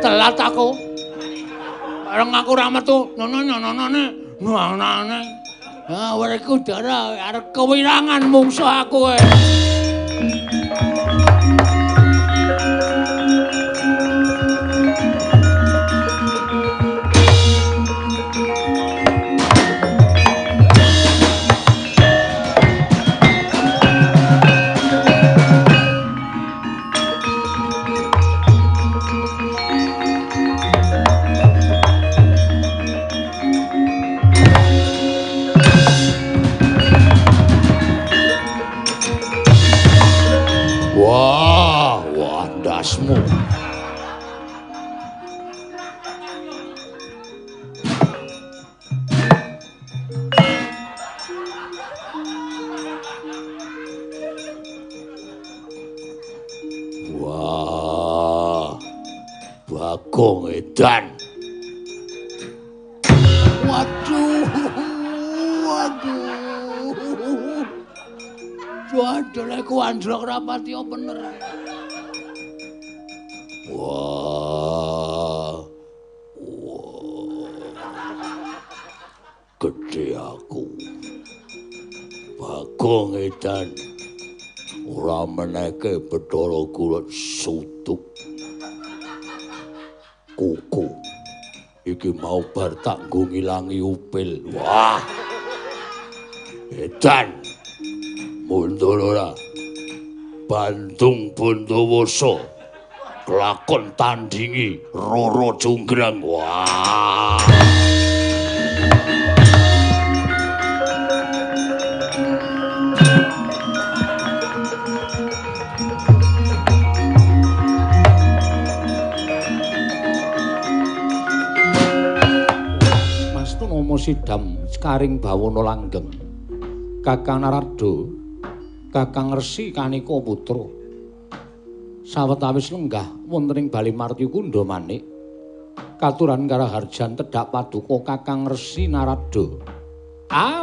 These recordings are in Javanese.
telat aku. Bareng aku ra metu, nonone. Ah, Werkudara arep kewirangan mungsuh aku kowe. Wandasmu. Wah, Bagong Edan. Waduh. Waduh, ku androk rapati bener. Wah. Gede aku. Bagong Edan. Ora meneke Bathara Guru sutuk. Kuku. Iki mau bar tak nggo ngilangi upil. Wah. Edan. Mundur ora. Bandung Bondowoso. Kelakon tandingi Roro Jonggrang. Wah. Mastu Nomo Sidam Karing Bawana Langgeng. Kakang Narada, Kakang Resi Kanika Putra. Sawetawis lenggah wonten ing Bali Marti Kundha Manik. Katuran Karaharjan tedhak paduka Kakang Resi Narada.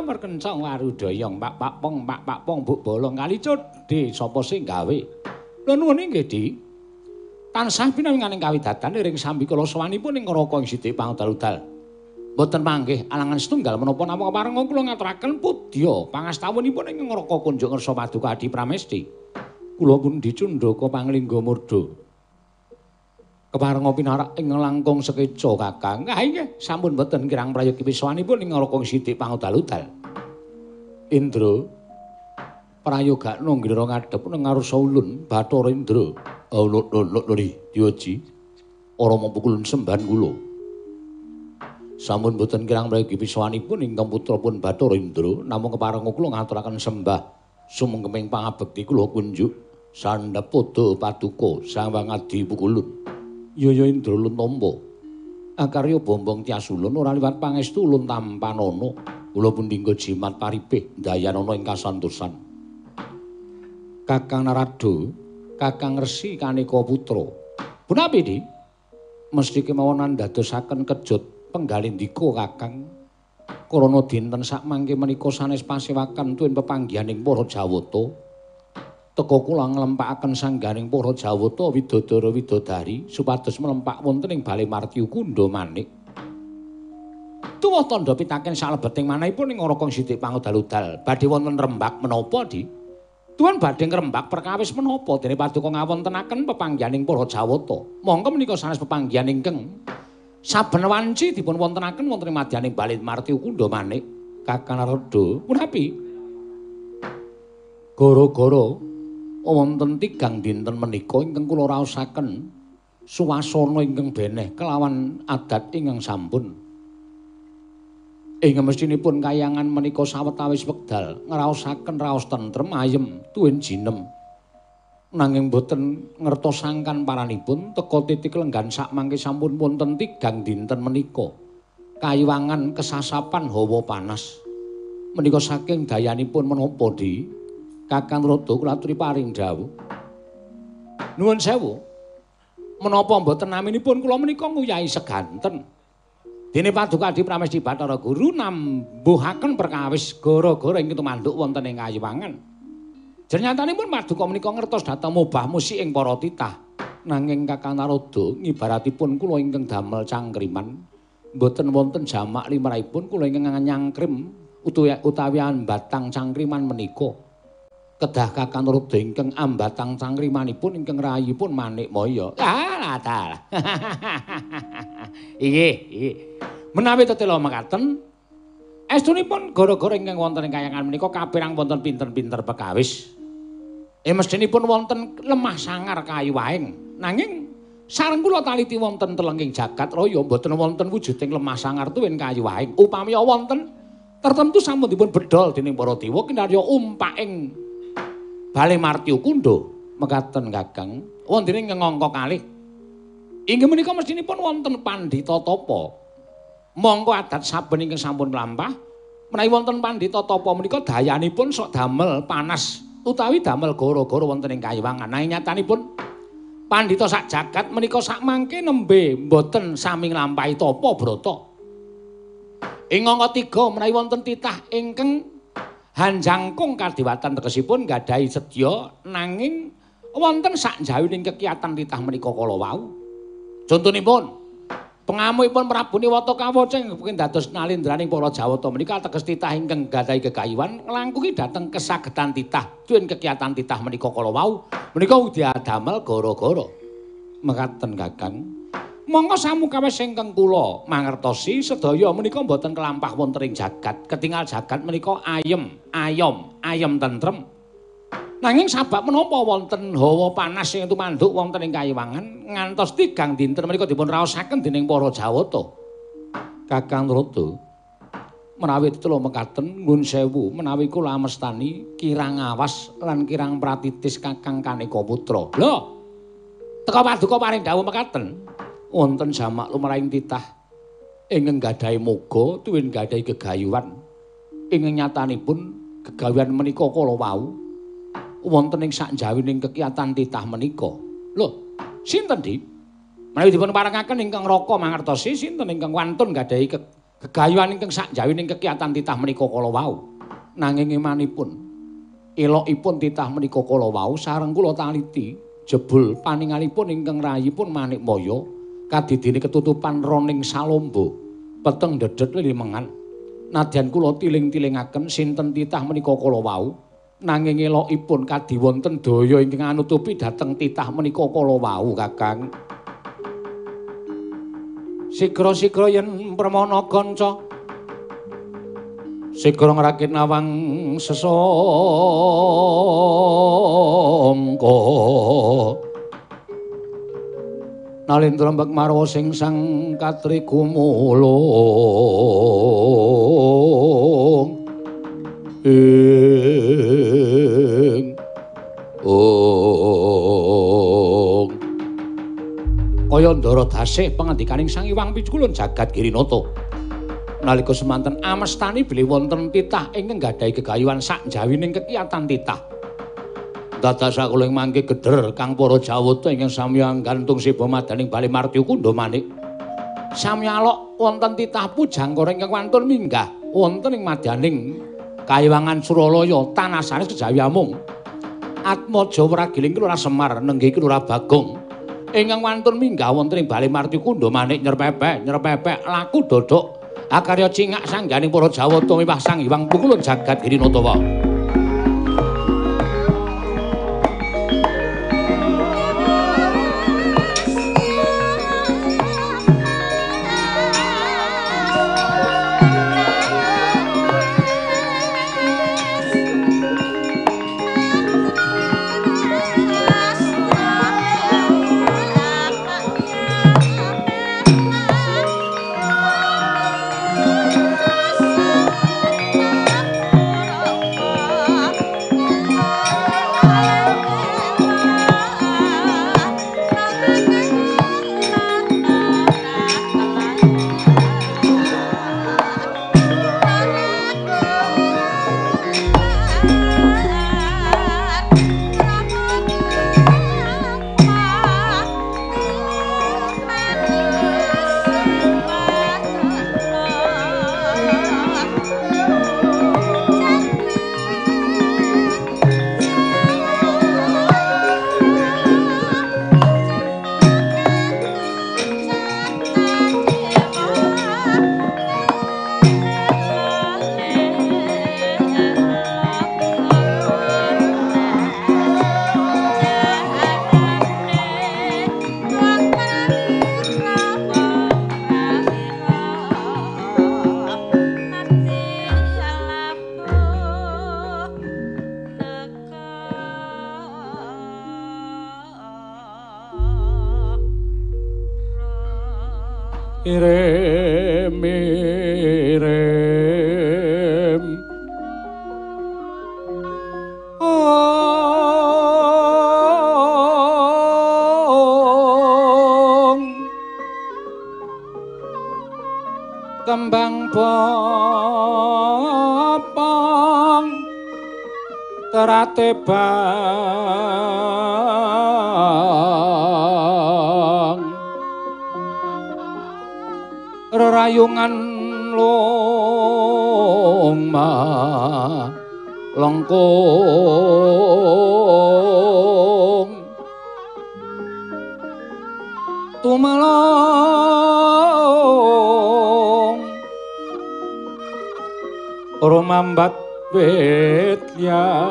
Merkenca Warudaya Pak Pong Buk Bolong Kalicut Di sapa sing gawe? Lha nuwun inggih Di. Tansah pinawinganing kawidatan ing sambi kala sawanipun ing neraka ing Sidik Pangudal-udal. Mboten panggih alangan setunggal menapa namung parenga kula ngaturaken pudya pangastawunipun ing neraka kunjuk ngersa paduka Adi Pramesti. Kula pun dicundhaka panglingga murda. Keparenga pinarak ing langkung sekeca Kakang. Inggih, sampun mboten kirang prayogi pisawanipun ing neraka Sidik Pangudal-udal. Indra prayogakna ngira ngadhep nang ngarsa ulun Bathara Indra. Lho Dioji. Ora mempukul sembahan kula. Sampun boten kirang prayogi pisawanipun ingkang putrapun Bathara Indra, namung keparenga kula ngaturaken sembah sumengkeming pangabekti kula kunjuk sandhap pada paduka Sawang Adi Pukulun. Ya Indra Luntampa. Akarya bombong Tyasulun ora liwat pangestu ulun tampanana. Kula pun dinggo jimat paripih dayanana ing kasantosan. Kakang Narada, Kakang Resi Kanika Putra. Punapi Di? Mesti kemawon ndadosaken kejut penggalindika Kakang. Krana dinten sakmangke menika sanes pasewakan tuwin pepanggihaning para Jawata. Teka kula nglempakaken sangganing para Jawata widodara widodari supados mlempak wonten ing Bale Marti Kundha Manik. Tuwuh tandha pitaken salebeting manahipun ing neraka Sidik Pangudal-udal badhe wonten rembak menapa Di? Tuwun badhe ngrembak perkawis menapa dene paduka ngawontenaken pepanggihaning para Jawata. Monggo menika sanes pepanggihan ingkang saben wanci dipun wontenaken wonten ing madyaning Bale Marti Kundha Manik. Kakang Narada, punapi? Gara-gara wonten tigang dinten menika ingkang kula raosaken suwasana ingkang beneh kelawan adat ingkang sampun. Ing mestinipun kayangan menika sawetawis wekdal ngraosaken raos tentrem ayem tuwin jinem. Nanging boten ngertosangkan paranipun teka titik lenggan sakmangke sampun wonten tigang dinten menika. Kayiwangan kesasapan hawa panas. Menika saking dayanipun menapa Di? Kakang Rada kula aturi paring dawuh. Nuwun sewu. Menapa mboten naminipun kula menika nguyahi seganten. Dene paduka Adi Pramesti Bathara Guru nambuhaken perkawis gara-gara ingkang tumanduk wonten ing Kayiwangan. Jernyatanipun paduka menika ngertos dhateng mubah musik ing para titah. nanging Kakang Narada ngibaratipun kula ingkang damel cangkriman mboten wonten jamak limrahipun kula ingkang nyangkrim utawi ambatang cangkriman menika kedah Kakang Narada ingkang ambatang cangkrimanipun ingkang rayipun Manikmaya. Dalah. Inggih. Menawi tetela mekaten estunipun gara-gara ingkang wonten ing kayangan menika kapirang wonten pinter-pinter pekawis. Mestinipun wonten lemah sangar kayiwaing. Nanging sareng kula taliti wonten telenging jagat raya mboten wonten wujuding lemah sangar tuwin kayiwaing. Upami wonten tertentu sampun dipun bedol dening para dewa kinarya umpaking Balemarti Kundha mekaten Kakang. Wonten ing ngangka kalih. Inggih menika mestinipun wonten pandhita tapa. Mongko adat saben ingkang sampun mlampah menawi wonten pandhita tapa menika dayanipun sok damel panas utawi damel gara-gara wonten ing kayiwangan. Nanging nyatanipun pandhita sak jagat menika sak mangke nembe mboten sami nglampahi tapa brata. Ing angka 3 menawi wonten titah ingkang hanjangkung kadewatan tegesipun nggadahi sedya nanging wonten sak jawining kekiyatan titah menika kala wau. Contonipun pengamuhipun Prabu Niwata Kawaca ingkang dados nalindraning para Jawata menika ateges titah ingkang gadahi gegayuhan nglangkungi dhateng kesagedan titah tuwin kekiyatan titah menika kala wau menika diadamel gara-gara mekaten Kakang. Monggo samukawis ingkang kula mangertosi sedaya menika boten kelampah wonten ing jagat. Ketingal jagat menika ayem tentrem. Nanging sabab menapa wonten hawa panas sing tumanduk wonten ing kayiwangan ngantos 3 dinten menika dipun raosaken dening para Jawata. Kakang Narada menawi tetela mekaten nyuwun sewu menawi kula mestani kirang awas lan kirang pratitis Kakang Kaneka Putra. Lho. Teka paduka paring dawuh mekaten wonten jamak lumrahing titah ingkang gadahi moga tuwin gadahi gegayuhan. Ingkang nyatanipun gegayuhan menika kala wau wonten ing sakjawining kekiyatan titah menika. Lho, sinten Di? Menawi dipun parengaken ingkang Raka mangertosi sinten ingkang wantun gadahi gegayuhan ingkang sakjawining kekiyatan titah menika kala wau. Nanging imanipun elokipun titah menika kala wau sareng kula taliti jebul paningalipun ingkang rayipun Manikmaya kadidene ketutupan roning salomba peteng dedet lilimengan. Nadyan kula tiling-tilingaken sinten titah menika kala wau. Nanging elokipun kadhi wonten daya ingkang anutupi dhateng titah menika kala wau Kakang. Sigra-sigra yen permana kanca sigra ngrakit nawang sesangka nalendra mbek marwa sing sang katri gumulung kaya ndara dasih pangandikaning Sang Hyang Piculun jagat Girinata nalika semanten amestani bilih wonten titah ingkang gadahi gegayuhan sakjawining kekiyatan titah dados kula ing mangke gedher kang para Jawata ingkang samya gantung siba madaning Balemarti Kundha manik samyalok wonten titah pujangkara ingkang wantun minggah wonten ing madyaning Kayiwangan Suralaya tanah sanes kejawi amung Atmaja Wragiling Kelurahan Semar Nenggi Kelurahan Bagong ingkang wantun minggah wonten ing Balemarti Kundha manik nyerpepek laku dodok akarya cingak sangganing para Jawata miwah Sang Hyang Piculun jagat Girinata wae. Irem irem kembang bopong terate bang rerayungan loma lengkung tumelong rumambat wetyan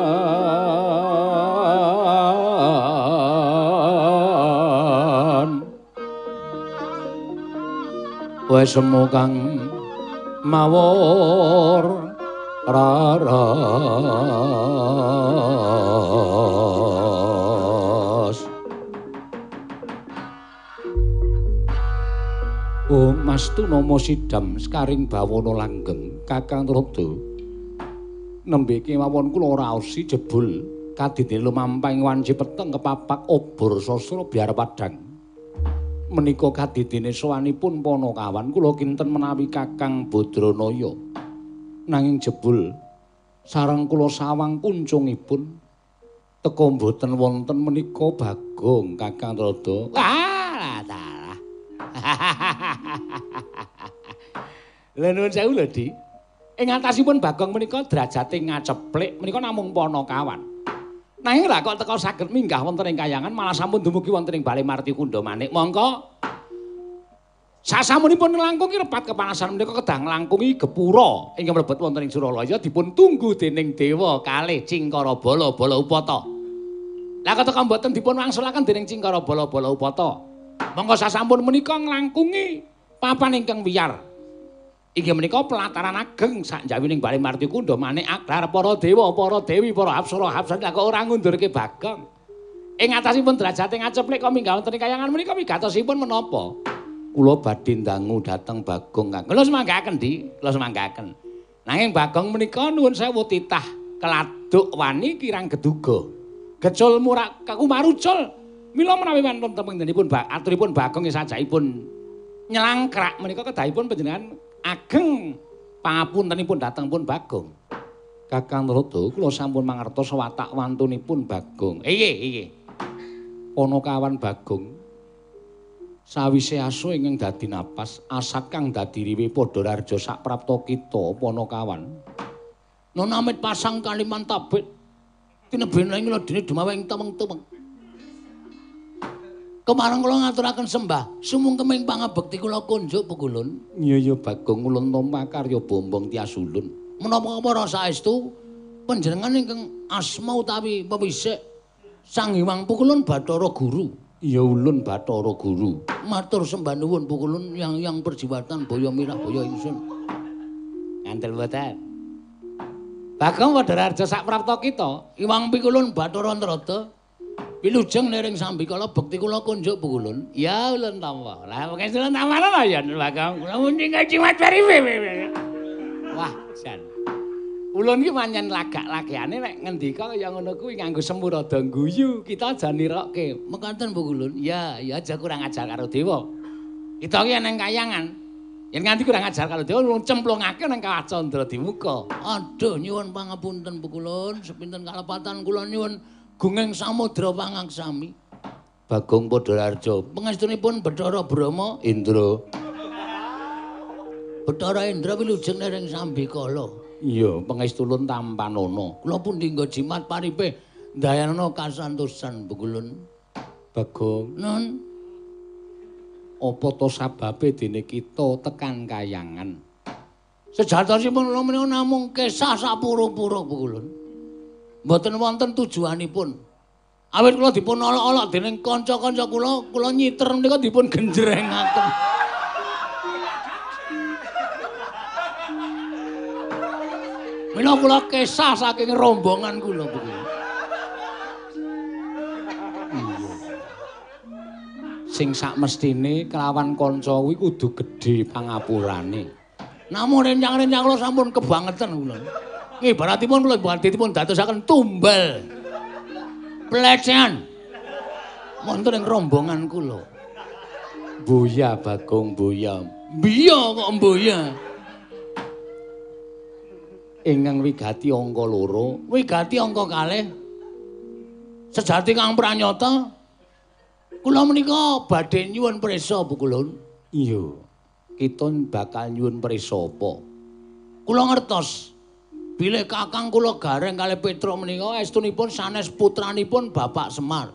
wes semu kang mawur raras Oh Mastu Nomo Sidam sekaring bawana langgeng Kakang Rada nembe kemawon kula raosi jebul kadidene lumampahing wanci peteng kepapak obor sastra biar padhang menika kadidene sowanipun Panakawan kula kinten menawi Kakang Badranaya nanging jebul sareng kula sawang kuncungipun teka mboten wonten menika Bagong Kakang Rada wah dalah lha nuwun sewu lho Di ing atasipun Bagong menika derajate ngaceplik menika namung Panakawan nanging lha kok teka saged minggah wonten ing kayangan malah sampun dumugi wonten ing Bale Marti Kunda Manik mongko sasamunipun nglangkungi repat kepanasan menika kedah nglangkungi gepura ingkang mlebet wonten ing Suralaya dipun tunggu dening dewa kalih Cingkara Bala Bala Upata. Lah keteka mboten dipun wangsulaken dening Cingkara Bala Bala Upata. Monggo sasampun menika nglangkungi papan ingkang wiyar. Inggih menika pelataran ageng sak njawining Bale Marti Kunda Manik aglar para dewa, para dewi, para apsara hapsari kok ora ngundurke Bagong. Ing atasipun derajate ngaceplik kok minggah wonten ing kayangan menika wigatosipun menapa? Kula badhe ndangu dhateng Bagong Kang. Kula semanggaken Di, kula semanggaken. Nanging Bagong menika nuwun sewu titah keladuk wani kirang geduga. Gecul murak kumarucul. Mila menawi wonten tenggenipun aturipun Bagong sajaipun nyelangkrak menika kedahipun panjenengan ageng pangapuntenipun dhateng pun Bagong. Kakang Rada kula sampun mangertos watak wantunipun Bagong. Nggih. Panakawan Bagong sawise aso ingkang dadi napas asak kang dadi riwe padha rarja sak prapta kita Panakawan. Nona amit pasang kaliman tabit kinebene ing ledene dumawing temeng-temeng. Kemareng kula ngaturaken sembah sumungkeming pangabekti kula kunjuk Pukulun. Iya Bagong ulun tampa karya bombong tias ulun. Menapa para saestu panjenengan ingkang asma utawi pewisik Sang Hyang Pukulun Bathara Guru. Iya ulun Bathara Guru. Matur sembah nuwun Pukulun yang perjiwatan boyo mirah boyo ingsun. Ngantel mboten. Bagong padha rarja sak prapta kita. Hyang Pukulun Bathara Antarada. Wilujeng nering sambikala bekti kula kunjuk Pukulun. Ya ulun tampa. Lah mengke ulun tampana ya Bagong. Kula munding kacimat bariwe. Wah, jan. Ulun ki pancen lagak-lagane nek ngendika kaya ngono kuwi nganggo semu rada guyu. Kita aja nirokke. Mekaten Pukulun. Ya aja kurang ajar karo dewa. Kita ki nang kayangan. Yen nganti kurang ajar karo dewa ulun cemplungake nang Kawah Candra Dimuka. Aduh nyuwun pangapunten Pukulun, sepinten kalepatan kula nyuwun gunging samudra pangaksami. Bagong Padhararja. Pangestunipun Bathara Brahma Indra. Bathara Indra wilujeng nering sambikala. Iya, pangestulun tampanana. Kula pun dinggo jimat paripe ndayana kasantosan Pukulun. Bagong. Nun. Apa to sababe dene kita tekan kayangan? Sejatosipun kula menika namung kesah sapura-pura Pukulun. Mboten wonten tujuanipun. Awit kula dipun olok-olok dening kanca-kanca kula nyiter menika dipun genjrengaken. Mila kula kesah saking rombongan kula sing sakmestine kelawan kanca kuwi kudu gedhe pangapurane. Namun rencang-rencang kula sampun kebangetan kula. Ngibaratipun kula badhetipun dadosaken tumbal. Pelecehan. Wonten ing rombongan kula. Boya Bagong boya. Biya kok mboya. Ingkang wigati angka 2, wigati angka 2. Sejati Kang Pranyata, kula menika badhe nyuwun prisa Bu Kulun. Iya. Kita bakal nyuwun prisa apa? Kula ngertos bilih Kakang kula Gareng kalih Petruk menika estunipun sanes putranipun Bapak Semar.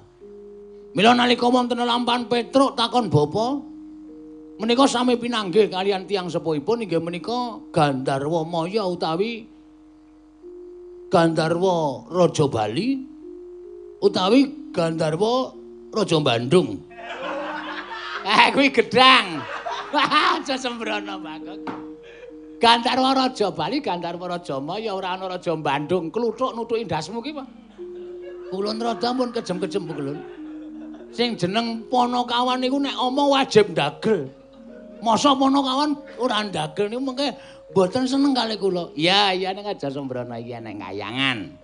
Mila nalika wonten lampahan Petruk takon bapa menika sami pinanggih kalian tiyang sepuhipun inggih menika Gandarwa Maya utawi Gandarwa Raja Bali utawi Gandarwa Raja Bandung. Kuwi gedang. Aja sembrono Bagong. Gandarwa Raja Bali, Gandarwa Raja Maya ora ana Raja Bandung. Kluthuk nutuki ndasmu ki, Pak. Kulon rada pun kejem-kejem Bu Kulun. Sing jeneng Panakawan niku nek omong wajib ndagel. Masa Panakawan ora ndagel niku mengke mboten seneng kalih kula. Iya nek aja sembrono iya nek kayangan.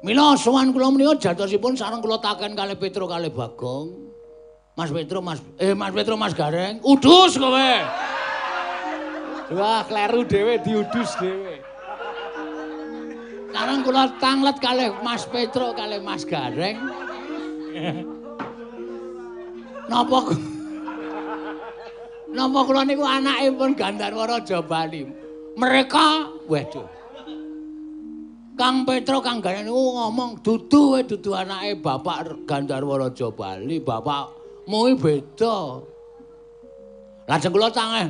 Mila sowan kula menika jatosipun sareng kula taken kalih Petruk kalih Bagong. Mas Petruk Mas Gareng, udus kowe. Wah, kleru dhewe diudus dhewe. Sareng kula tanglet kalih Mas Petruk kalih Mas Gareng. Napa kula niku anakipun Gandarwa Raja Bali. Mereka, waduh. Kang Petruk Kang Gareng niku ngomong dudu anake Bapak Gandarwa Raja Bali, bapakmu iki beda. Lajeng kula tanglet.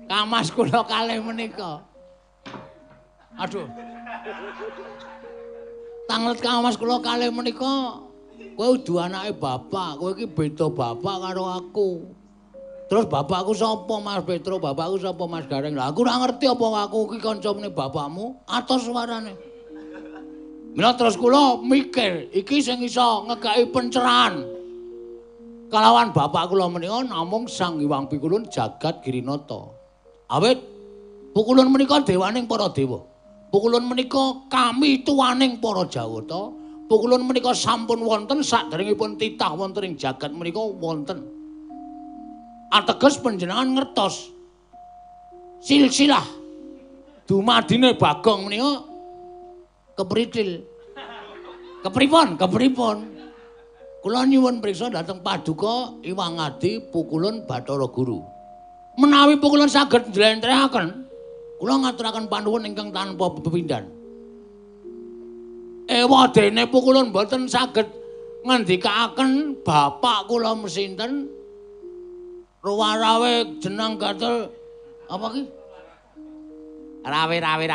Kamas kula kalih menika. Aduh. Tanglet kamas kula kalih menika. Kowe udu anake bapak, kowe iki beda bapak karo aku. Terus bapakku sapa Mas Petruk, bapakku sapa Mas Gareng. Lah aku ora ngerti apa aku iki kancane bapakmu atos suarane. Mila terus kula mikir, iki sing iso ngekeki pencerahan. Kalawan bapak kula menika namung Sang Hyang Pikulun Jagat Girinata. Awit Pukulun menika dewaning para dewa. Pukulun menika kami tuwaning para Jawata. Pukulun menika sampun wonten saderengipun titah wonten ing jagat menika wonten. Ateges panjenengan ngertos silsilah dumadine Bagong menika kepritil. Kepripun? Kula nyuwun priksa dhateng Paduka Iwang Adi Pukulun Bathara Guru. Menawi Pukulun saged njlentrehaken, kula ngaturaken panuwun ingkang tanpa pepindhan. Ewadene Pukulun boten saged ngendikaaken bapak kula mesinten ruwarawe jeneng gatel apa ki? Rawe-rawe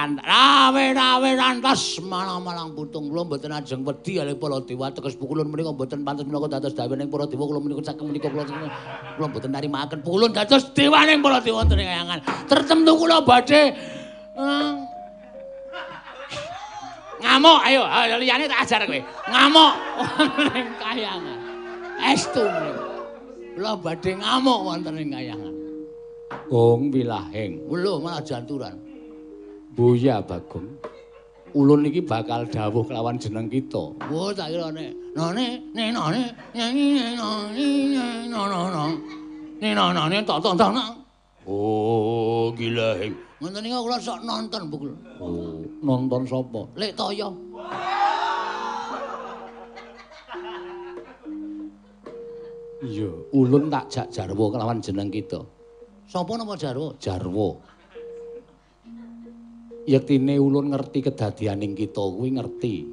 rantas malang-malang putung kula mboten ajeng wedi kalih para dewa teges Pukulun menika mboten pantes menapa dados dawaning para dewa kula menika saking menika kula mboten narimaken Pukulun dados dewaning para dewa wonten ing kayangan. Tertemtu kula badhe ngamuk ayo liyane tak ajar kowe. Ngamuk wonten ing kayangan. Estu menika. Kula badhe ngamuk wonten ing kayangan. Gong wilahing. Lho malah janturan. Boya Bagong. Ulun iki bakal dawuh kelawan jeneng kita. Wah tak kira nek oh gila hing. Ngoten niku kula sok nonton Bu. Oh, nonton sapa? Lek Toyo. Iya, ulun tak jak jarwo kelawan jeneng kita. Sapa napa jarwo? Jarwo. Yektine ulun ngerti kedadianing kita kuwi ngerti.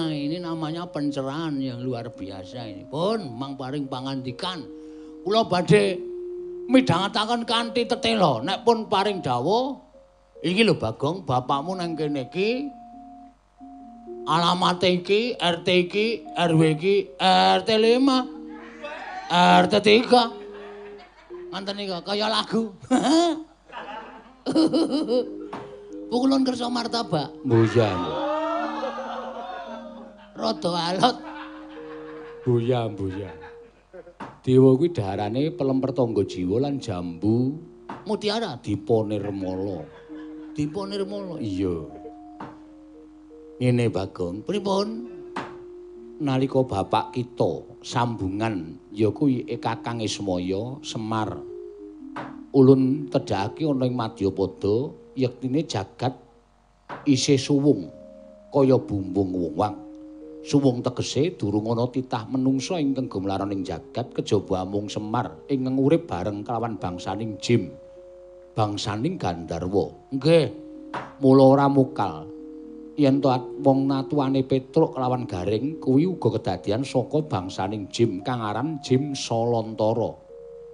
Ini namanya pencerahan yang luar biasa ini. Pun mang paring pangandikan. Kula badhe midhangetaken kanthi tetela. Nek pun paring dawuh, iki lho Bagong, bapakmu nang kene iki. Alamat iki, RT iki, RW iki, RT 5. RT 3. Ngoten niku kaya lagu. Pukulun kersa martabak. Mboya. Rada alot. Buya. Dewa kuwi daharane pelemper tangga jiwa lan jambu Mutiara Dipanirmala. Iya. Ngene Bagong, pripun? Nalika bapak kita sambungan ya kuwi Kakang Ismaya Semar ulun tedhakake ana ing Madyapada yektine jagat isih suwung kaya bumbung wong. Suwung tegese durung ana titah menungsa ingkang gumlaran ing jagat kejaba amung Semar ingkang urip bareng kelawan bangsaning jim, bangsaning Gandharwa. Nggih, mula ora mukal yen to wong natuane Petruk kelawan Garing kuwi uga kedadian saka bangsaning jim kang aran Jim Salantara.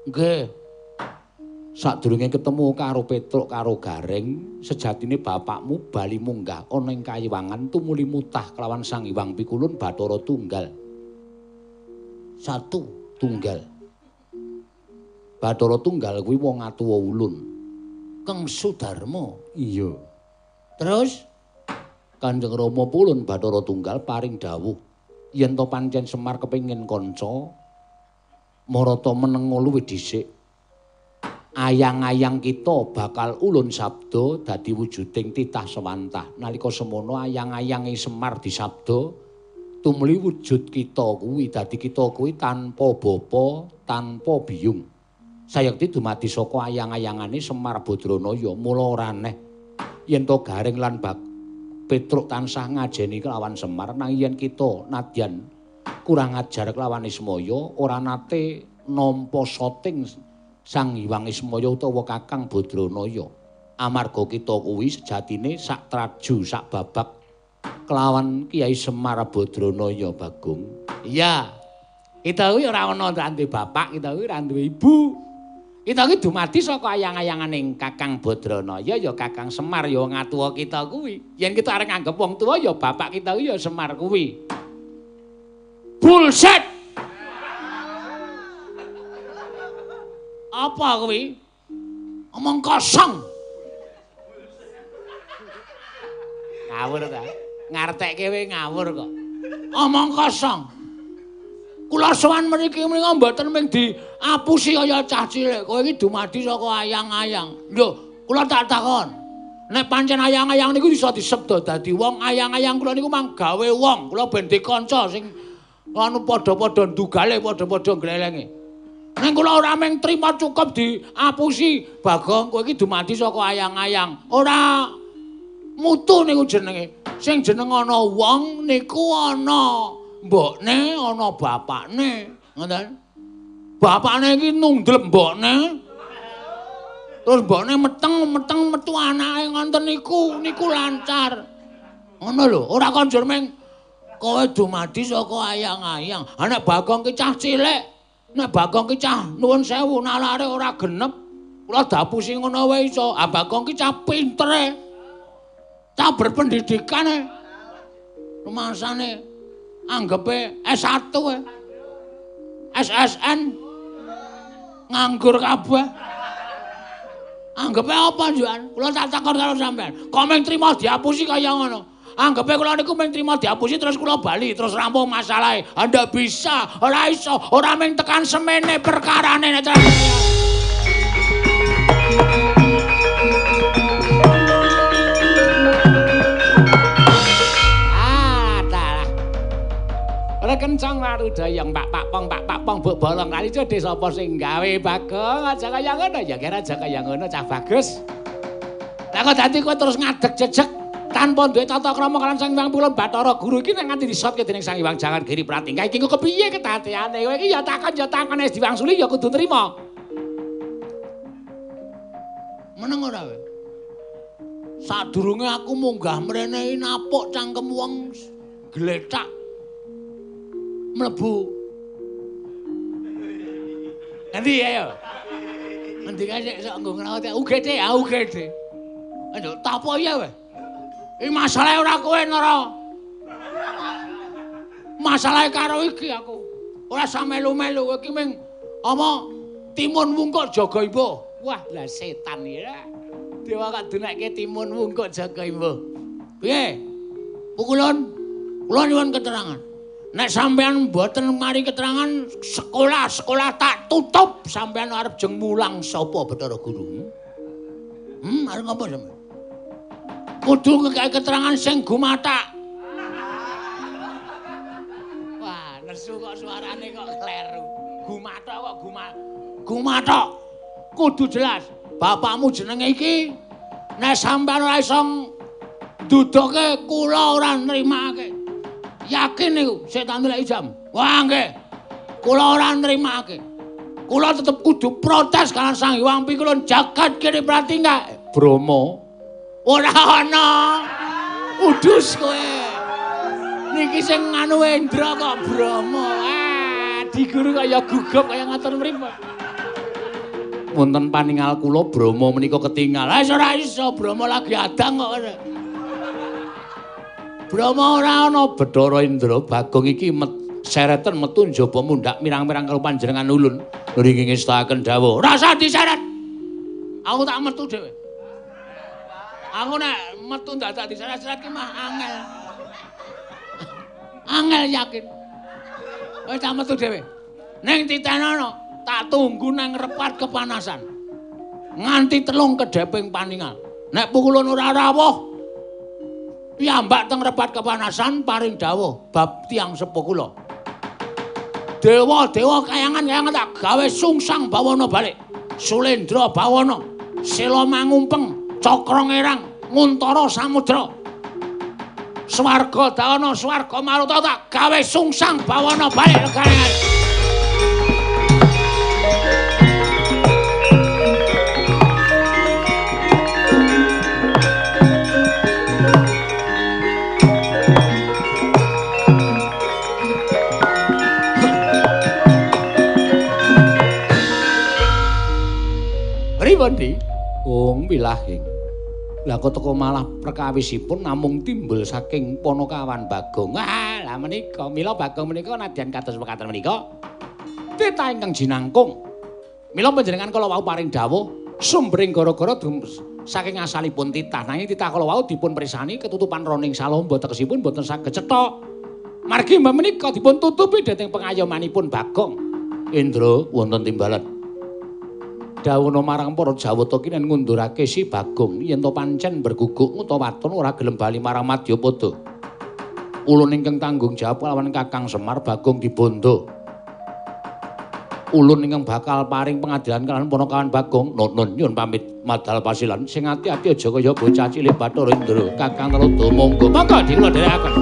Nggih. Sadurunge ketemu karo Petruk karo Garing, sejatine bapakmu bali munggah ana ing Kayiwangan tumuli mutah kelawan Sang Hyang Pikulun Bathara Tunggal. Tunggal. Bathara Tunggal kuwi wong atuwa ulun. Kang Sudarma. Iya. Terus Kanjeng Rama pulun Bathara Tunggal paring dawuh yen to pancen Semar kepengin kanca marata meneng luwih dhisik. Ayang-ayang kita bakal ulun sabda dadi wujuding titah sewantah. Nalika semono ayang-ayange Semar disabda tumuli wujud kita kuwi dadi kita kuwi tanpa bapa, tanpa biyung. Sayekti dumadi saka ayang-ayangane Semar Badranaya, mula ora aneh yen to Garing lan Petruk tansah ngajeni kelawan Semar nang yen kita nadyan kurang ajar kelawan Ismaya ora nate nampa soting Sang Hyang Ismaya utawa Kakang Badranaya. Amarga kita kuwi sejatine sak traju sak babak kelawan Kyai Semar Badranaya Bagong. Iya. Kita kuwi ora ana duwe bapak, kita kuwi ora duwe ibu. Kita kuwi dumadi saka ayang-ayanganing Kakang Badranaya ya Kakang Semar ya wong atuwa kita kuwi. Yen kita arep nganggep wong tuwa ya bapak kita kuwi ya Semar kuwi. Bullshit. Apa kuwi? Omong kosong. Ngawur ta? Ngartekke kowe ngawur kok. Omong kosong. Kula sowan mriki menika mboten mung diapusi kaya cah cilik. Kowe iki dumadi saka ayang-ayang. Lho, kula tak takon. Nek pancen ayang-ayang niku bisa disebda dadi wong, ayang-ayang kula niku mang gawe wong. Kula ben dikanca sing anu padha-padha ndugale, padha-padha glelenge. Ning kula ora mung trima cukup diapusi, Bagong kowe iki dumadi saka ayang-ayang. Ora mutu niku jenenge. Sing jeneng ana wong niku ana mbokne, ana bapakne. Ngoten. Bapakne iki nundel mbokne. Terus mbokne meteng metu anake ngoten niku lancar. Ngono lho, ora konjur mung kowe dumadi saka ayang-ayang. Ha nek Bagong ki cah cilik. Nek Bagong ki cah nuwun sewu nalare ora genep. Kula dapusi ngono wae iso. Ah Bagong ki cah pintere. Cah berpendidikane. Rumangsane anggepe S1 wae. SSN nganggur kabeh. Anggepe apa njukan? Kula tak takon karo sampean. Kok mung trima diapusi kaya ngono? Anggepe kula niku mung trima diapusi terus kula bali terus rampung masalahe. Anda bisa, ora iso, ora mung tekan semene perkarane nek ora kencang warudaya pak pong mbok bolong kali cedhe sapa sing gawe Bagong aja kaya ngono ya kira aja kaya ngono cah bagus. Lah kok dadi kowe terus ngadeg jejeg tanpa duwe tata krama kaliyan Sang Hyang Pikulun Bathara Guru iki nek nganti disotke dening Sang Hyang Jangan Giri Pratingga iki kok kepiye kedadeane kowe iki ya takon wis diwangsuli ya kudu trima. Meneng ora kowe? Sadurunge aku munggah mrene napuk cangkem wong gletak mlebu. Endi ayo? Endi kae sok nggo ngelawat UGD, UGD. Aduh, tak apa ya kowe? Iki masalahe ora kowe Nara. Masalahe karo iki aku. Ora samelu-melu kowe iki mung apa timun wungkuk jaga imbuh. Wah, lah setan ya. Dewa kok dunekke timun wungkuk jaga imbuh. Piye? Pukulun Kula nyuwun keterangan. Nek sampean mboten mari keterangan sekolah tak tutup sampean arep jeng mulang sapa Bathara Guru. Arep ngapa sampean? Kudu ngekek keterangan sing gumathak. Wah, nesu kok suarane kok kleru. Gumathak kok gumathak. Kudu jelas. Bapakmu jenenge iki. Nek sampean ora iso duduke kula ora nrimake. Yakin niku sik tak ndeleki jam. Wah nggih. Kula ora nrimake. Kula tetep kudu protes kalian Sang Hyang Pikulun jagat kene pratingga. Bromo. Ora ana. Udus kowe. Niki sing nganu Endra kok Bromo. Di guru kaya gugup kaya ngatur mripun. Wonten paningal kula Bromo menika ketingal. Wis ora iso Bromo lagi adang kok. Brahma ora ana Bathara Indra Bagong iki sereten metu njaba mundhak mirang-mirang karo panjenengan ulun nggih ngestaken dawuh ora usah diseret aku tak metu dhewe aku nek metu dadak diseret-seret ki mah angel yakin wis tak metu dhewe ning titenono tak tunggu nang repat kepanasan nganti 3 kedheping paningal nek pukulun ora rawuh piyambak teng repat kepanasan paring dawuh bab tiyang sepuh kula. Dewa kayangan tak gawe sungsang bawana balik. Sulendra bawana, Sila mangumpeng, Cakra ngerang, Nguntara samudra. Swarga dawana, swarga maruta tak gawe sungsang bawana balik kayangan. Pripun, Di? Wilahing. Lah kok teko malah perkawisipun namung timbul saking Panakawan Bagong. Lah menika mila Bagong menika nadyan kados mekaten menika. Titah ingkang jinangkung. Mila panjenengan kala wau paring dawuh sumbering gara-gara saking asalipun titah. Nanging titah kala wau dipun prisani ketutupan roning salomba tekesipun boten saged cetha. Margi mbah menika dipun tutupi dhateng pengayomanipun Bagong. Indra wonten timbalan. Dawuhna marang para Jawata kinen ngundurake si Bagong yen to pancen berguguk utawa waton ora gelem bali marang Madyapada. Ulun ingkang tanggung jawab kelawan Kakang Semar Bagong dibondo. Ulun ingkang bakal paring pengadilan kelawan Panakawan Bagong. Nun nyuwun pamit madal pasilan sing ati-ati aja kaya bocah cilik Bathara Indra. Kakang Narada monggo dikula dherekaken.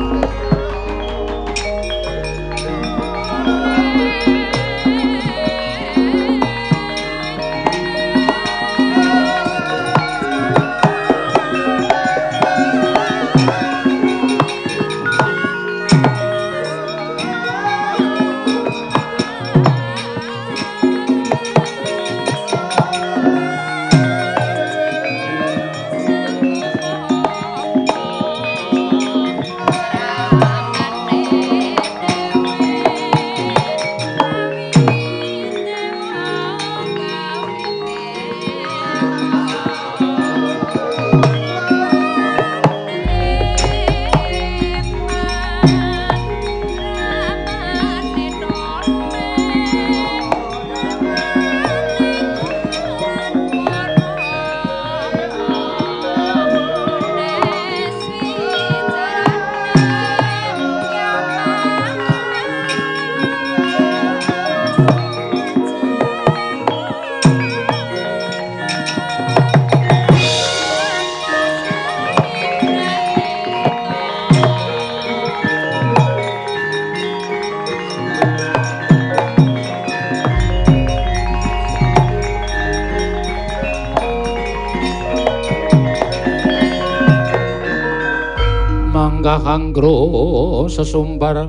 Anggro sesumbar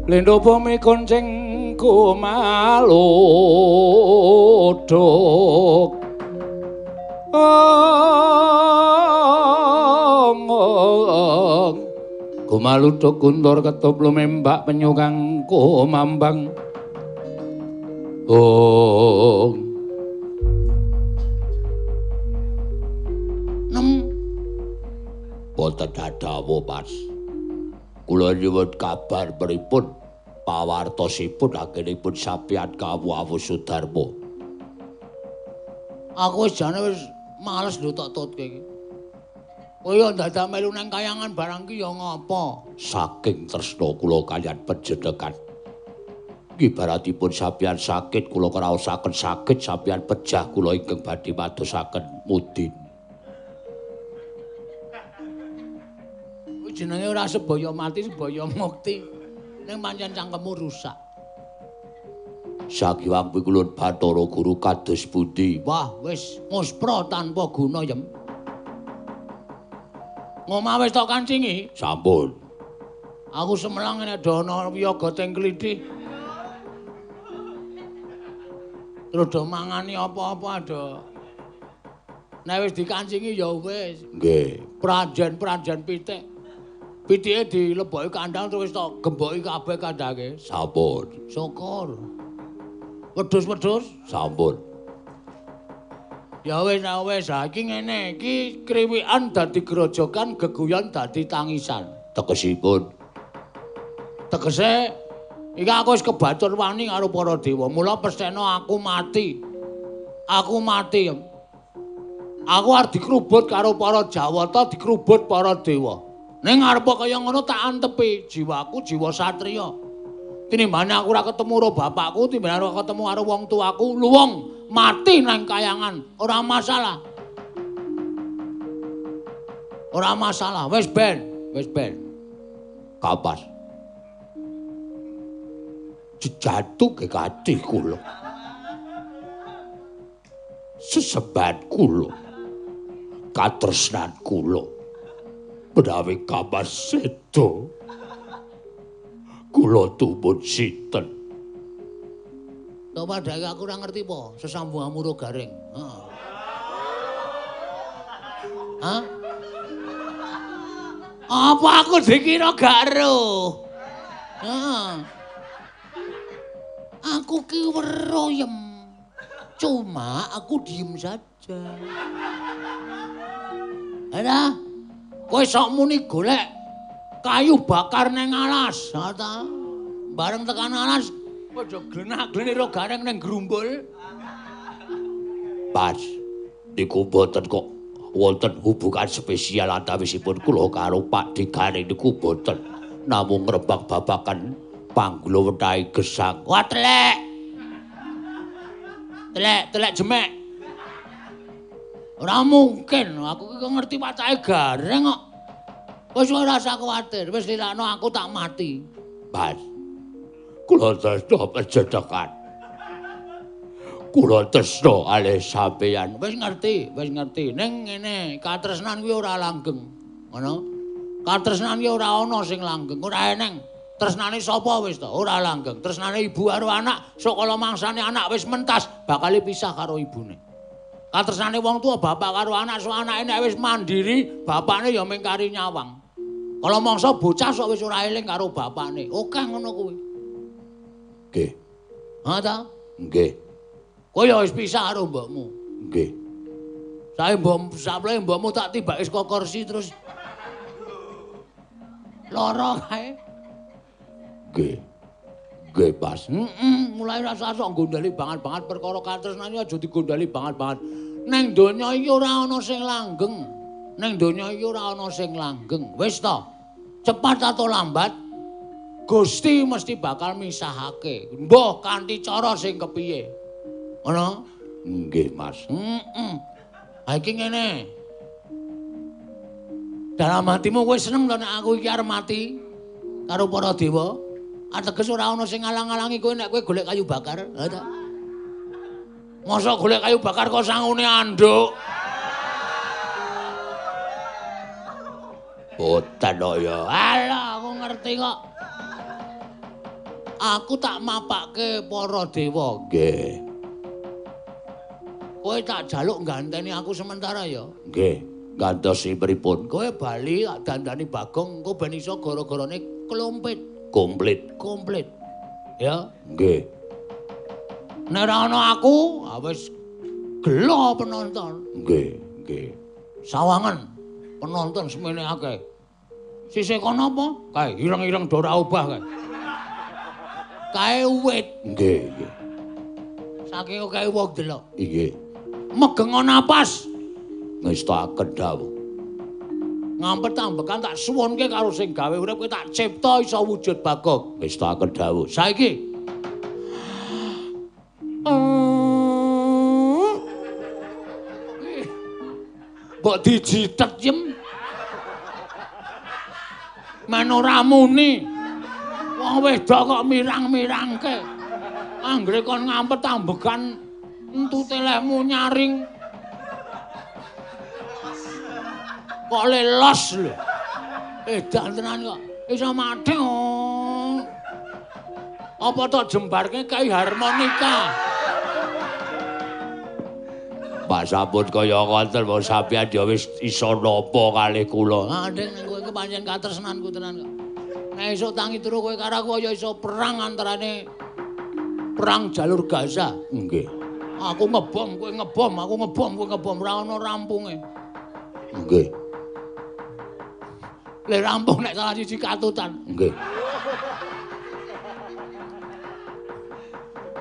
lendo bumi konceng kumalodok kumaludok kundur ketup lumembak penyukang kumambang boten dadawa pas Kula nyuwun kabar pripun pawartosipun anggenipun sampeyan kawuwu Sudarma. Aku wis jane wis males lho tok tutke iki. Kowe yo dadak melu nang kayangan barang ki yo ngopo? Saking tresna kula kaliyan panjenengan. Ibaratipun sampeyan sakit kula kraosaken sakit sampeyan pejah kula ingkang badhe madosaken mudin. Kuwi jenenge ora sebaya mati sebaya mukti. Ning pancen cangkemmu rusak. Sakiwang pikulun Bathara Guru kados pundi? Wah, wis muspra tanpa guna yem. Ngomah wis tok kancingi? Sampun. Aku semelang nek dono wiyaga teng klithik. Terus do mangani apa-apa do. Nek wis dikancingi ya wis. Nggih. Prajen-prajen pitik. Pitike dileboki kandhang terus tok gemboki kabeh kandhange. Sampun. Syukur. Wedhus-wedhus? Sampun. Ya wis, iki ngene, iki kriwikan dadi grojogan, geguyon dadi tangisan. Tegesipun. Tegese iki aku wis kebatur wani karo para dewa. Mula pesthena aku mati. Aku mati. Aku arep dikrubut karo para Jawata, dikrubut para dewa. Ning arep kaya ngono tak antepi jiwaku, jiwa satriya. Tinimbane aku ora ketemu karo bapakku, tinimbane ora ketemu karo wong tuaku, luwung mati nang kayangan, ora masalah. Ora masalah, wis ben. Kapas. Jejatu ke kati kula. Sesebat kula. Katresnan kula. Menawi kapas sedo. Kula tumpun sinten. Tok padake aku ora ngerti po, sesambungan muro garing. Heeh. Hah? Apa aku dikira gak ero? Heeh. Aku ki weruh yem. Cuma aku diem saja. Ada? Kowe sok muni golek kayu bakar nang alas, ta? Bareng tekan alas padha glenak-glenira gareng nang grumbul. Pas niku boten kok wonten hubungan spesial antawisipun kula karo Pak Digane niku boten. Namung ngrembak babakan panggula wetahe gesang. Wah telek. Telek jemek. Ora mungkin, aku ki ngerti wacake gareng kok. Wis ora usah kuwatir, wis lilakno aku tak mati. Pas kula tresna panjenengan. Kula tresna kalih sampeyan. Wis ngerti. Ning ngene, katresnan kuwi ora langgeng. Ngono. Katresnan ki ora ana sing langgeng, ora eneng. Tresnane sapa wis to? Ora langgeng. Tresnane ibu karo anak, sok kala mangsane anak wis mentas, bakal pisah karo ibune. Katresnane wong tua bapak karo anak, sok anake nek wis mandiri, bapakne ya mingkari nyawang. Kala mangsa bocah sok wis ora eling karo bapakne. Akeh ngono kuwi. Nggih. Ha ta? Nggih. Kowe ya wis pisah karo mbokmu. Nggih. Sapleh mbokmu tak tibake saka kursi terus lara kae. Nggih, Pas. Mulai rasa sok gondali banget-banget perkara katresnane aja digondali banget-banget. Neng donya iki ora ana sing langgeng. Wis to. Cepat atau lambat Gusti mesti bakal misahake. Mbah kanthi cara sing kepiye. Ngono? Nggih, Mas. Ha iki ngene. Dalam hatimu kowe seneng to nek aku iki arep mati karo para dewa? Ateges ora ana sing ngalang-alangi kowe nek kowe golek kayu bakar, ha ta? Mosok golek kayu bakar kok sangune anduk. Boten kok ya. Alah, aku ngerti kok. Aku tak mapake para dewa. Nggih. Kowe tak jaluk ganteni aku sementara ya. Nggih. Gantosi pripun? Kowe bali tak dandani Bagong, engko ben iso gara-garane klompit. Komplit. Ya. Nggih. Nek ora ana aku, wis gelo penonton. Nggih. Sawangan penonton semene akeh. Sisih kono apa? Kae ireng-ireng do ora obah kae. Kae wit. Nggih, nggih. Saking kae wong delok. Nggih. Megeng napas. Ngestaken dawuh. Ngampet ambekan tak suwunke karo sing gawe urip kowe tak cipta iso wujud Bagong. Ngestaken dawuh. Saiki mbok dijitet yem. Men ora muni. Wong wedok kok mirang-mirangke. Anggere kon ngampet ambekan entute lehmu nyaring. Kok lelos lho. Edan tenan kok. Iso mati. Apa tok jembarke kai harmonika. Pak sampun kaya ngoten wong sampeyan ya wis iso napa kalih kula. Ah, Deng, kowe iki pancen katresnanku tenan kok. Nek esuk tangi turu kowe karo aku ya iso perang antarane perang jalur Gaza. Nggih. Aku ngebom, kowe ngebom, aku ngebom, kowe ngebom, ora ono rampunge. Nggih. Le rampung nek salah siji katutan. Nggih.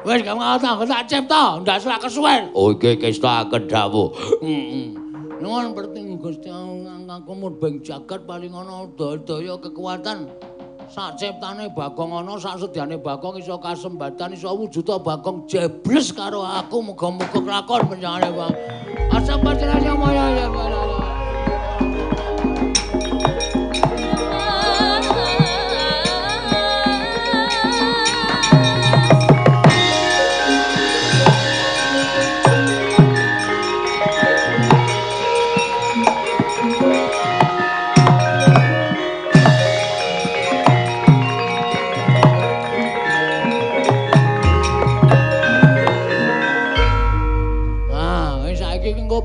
Wis gak ngono tak cipta, ndak selak kesuwen. Oh nggih kestaken dawuh. Nuwun berting Gusti aku murbeng jagat paling ana daya kekuatan. Sak ciptane Bagong ana, sak sedyane Bagong iso kasembatan, iso wujuda Bagong jebles karo aku muga-muga kelakon panjenengane Bang. Asa panjenengane moyo ya.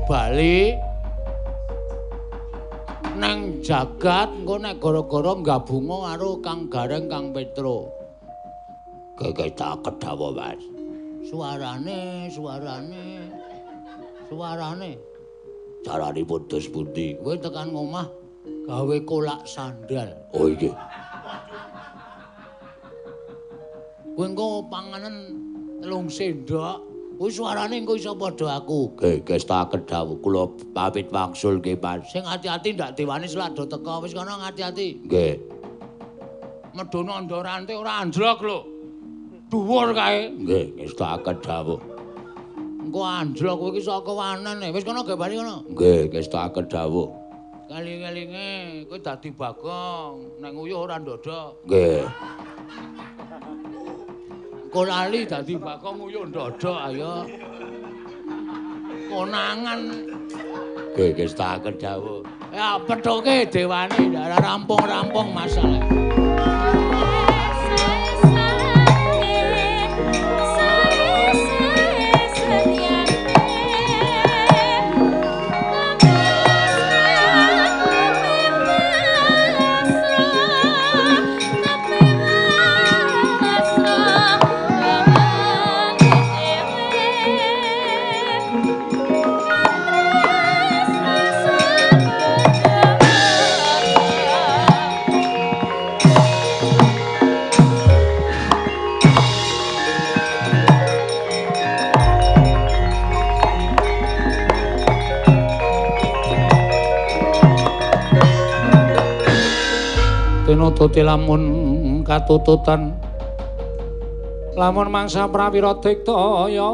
Bali nang jagat engko nek gara-gara gabunga karo Kang Gareng Kang Petro. Keke tak kedhawa, Mas. Suarane. Caranipun dos pundi? Kowe tekan ngomah gawe kolak sandal. Oh nggih. Kowe engko panganan telung sendok. Kuwi suarane engko iso padha aku. Nggih, kestaken dawuh. Kula pamit wangsul nggih, Mas. Sing ati-ati ndak diwani selak do teko. Wis kono ngati-ati. Nggih. Medhono ndorante ora anjlok lho. Dhuwur kae. Nggih, kestaken dawuh. Engko anjlok kowe iki saka wanen. Wis kono gawe bali kono. Nggih, kestaken dawuh. Kali-kalinge kowe dadi Bagong, nek nguyuh ora ndodok. Nggih. Engko lali dadi Bagong nguyuh ndodok ayo. Konangan. Nggih, kestaken dawuh. Ya pethoke dewane ora rampung-rampung masalah. Tuti lamun katututan lamun mangsa prawira diktaya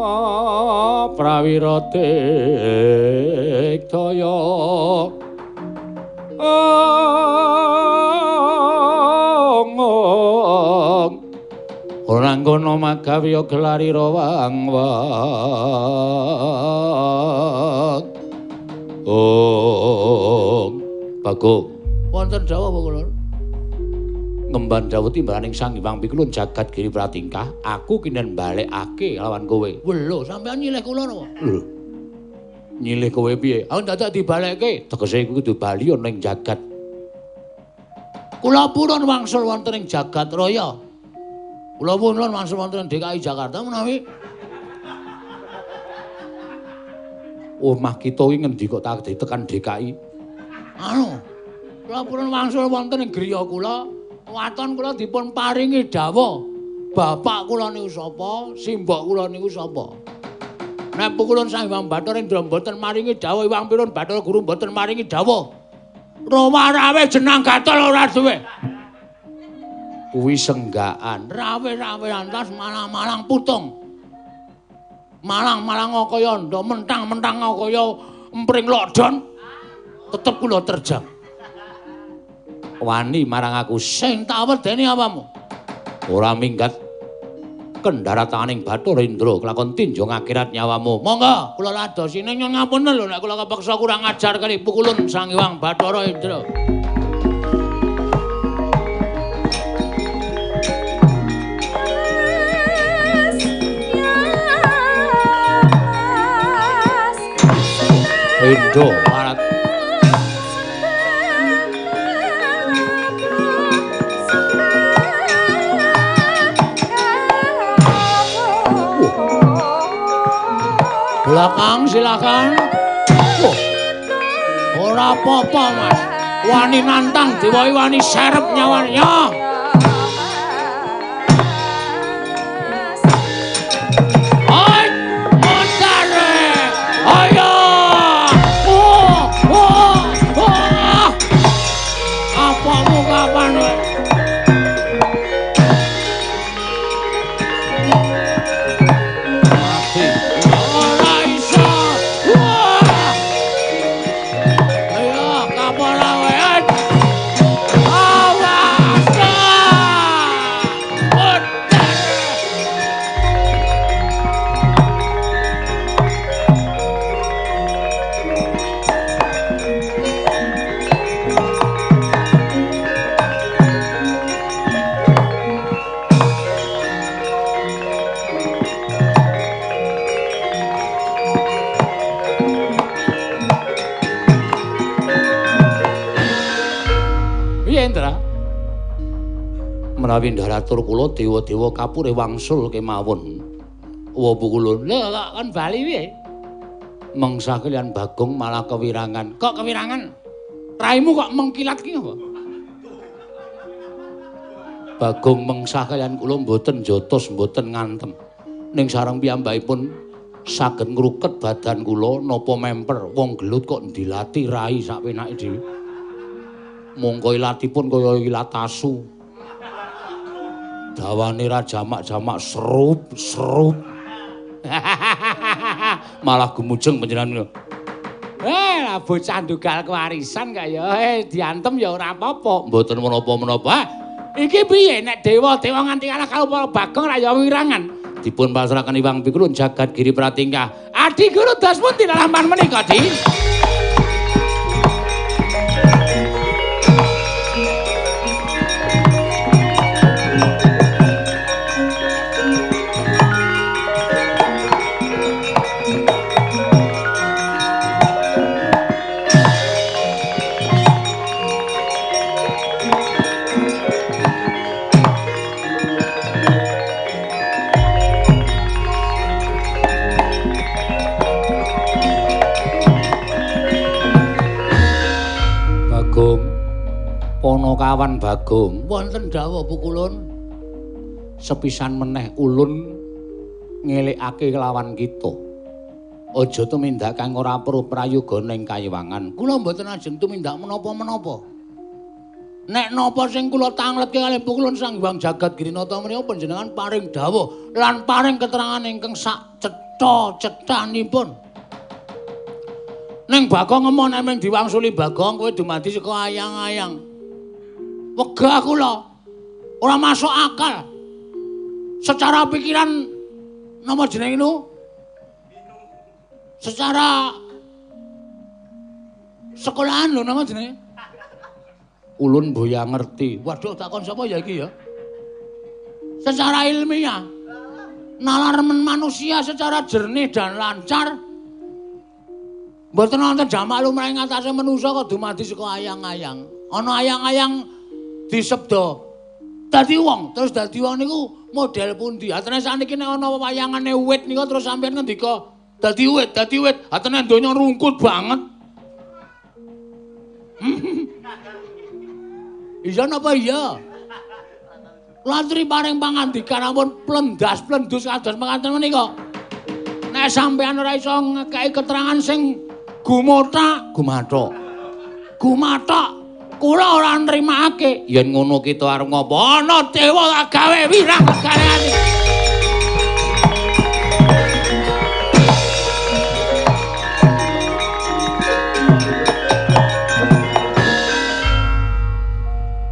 ora ngono magawi gelari wang-wang Bagong wonten Jawa apa kula ngemban dawuh timbaning Sang Hyang Pikulun jagat giri pratingkah, aku kinen balekake lawan kowe. Lho, sampean nyilih kula napa? Lho. Nyilih kowe piye? Aku dadak dibalekke. Tegese iku kudu bali ana ing jagat. Kula purun wangsul wonten ing jagat raya. Kula purun wangsul wonten ing DKI Jakarta menawi omah kita iki ngendi kok tak tekan DKI? Anu, Kula purun wangsul wonten ing griya kula, waton kula dipun paringi dawuh. Bapak kula niku sapa? Simbok kula niku sapa? Nek pukulun Sang Hyang Bathara Indra mboten maringi dawuh, Hyang Pirun Bathara Guru mboten maringi dawuh. Rawa-rawe jenang gatel ora duwe. Kuwi senggaan, rawe-rawe antas malang-malang putung. Malang-malang kaya ndo, mentang-mentang kaya empring lodon. Tetep kula terjang. Wani marang aku sing tak wedeni apamu. Ora minggat kendarataning Bathara Indra kelakon tinjung akhirat nyawamu. Monggo kula ladosi ning nyuwun ngapunten lho nek kula kepeksa kurang ajar kali pukulun Sang Hyang Bathara Indra. Indra marat belakang silakan. Ora apa-apa Mas. Wani nantang dewa wani serep nyawanya. Hai, mondare. Ayo. Apamu kapan kowe? Menawi ndaratur kula dewa-dewa kapure wangsul kemawon. Wa pukulun. Lho kok kon bali piye? Mengsah kaliyan Bagong malah kewirangan. Kok kewirangan? Raimu kok mengkilat ki apa? Bagong mengsah kaliyan kula mboten jotos mboten ngantem. Ning sareng piyambakipun saged ngruket badan kula napa memper wong gelut kok ndilati rai sakpenake dhewe. Mongko ilatipun kaya ilat asu. Dawane ra jamak-jamak serup. Malah gemujeng panjenengan. Lah bocah ndugal kewarisan kok ya. Diantem ya ora apa-apa. Mboten menapa-menapa. Iki piye nek dewa-dewa nganti kalah karo para Bagong ra ya wirangan. Dipun pasrahaken Hyang Pikulun jagat Giri Pratingkah. Adi Guru Dasmun tinalaman menika, Di. Kawan Bagong wonten dawuh pukulun sepisan meneh ulun ngelikake kelawan kita aja tumindak kang ora perlu prayoga ning kayiwangan kula mboten ajeng tumindak menapa-menapa nek napa sing kula tangletke kalih pukulun Sang Hyang Jagat Girinata menika panjenengan paring dawuh lan paring keterangan ingkang sak cetha-cethanipun ning Bagong emon emeng diwangsuli Bagong kowe dumadi saka ayang-ayang wegah kula ora masuk akal secara pikiran napa jeneng itu secara sekolahan lho napa jenenge ulun boya ngerti waduh takon sapa ya iki ya secara ilmiah nalar manusia secara jernih dan lancar mboten wonten jamak lumrahing atase manusa kok dumadi saka ayang-ayang ana ayang-ayang disebda dadi wong terus dadi wong niku model pundi atene saniki nek ana wayangane wit nika terus sampeyan ngendika dadi wit atene donya rungkut banget Iya napa iya? Latri paring pangandikan ampun plendas-plendus kados mekaten menika. Nek sampeyan ora iso ngekeki keterangan sing gumathok, kula ora nrimakake. Yen ngono kita arep ngopo? Ana dewa tak gawe wirang garengane.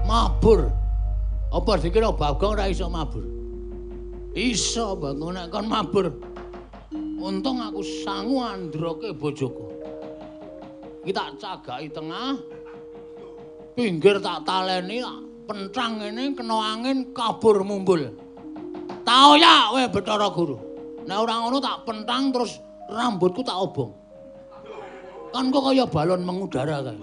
Mabur. Apa dikira Bagong ora iso mabur? Iso, Bagong nek kon mabur. Untung aku sangu androke bojoku. Iki tak cagaki tengah. Pinggir tak taleni, tak pentrang ngene kena angin kabur mumbul. Tau ya kowe Bathara Guru. Nek ora ngono tak pentang terus rambutku tak obong. Kan kok kaya balon mengudara kae.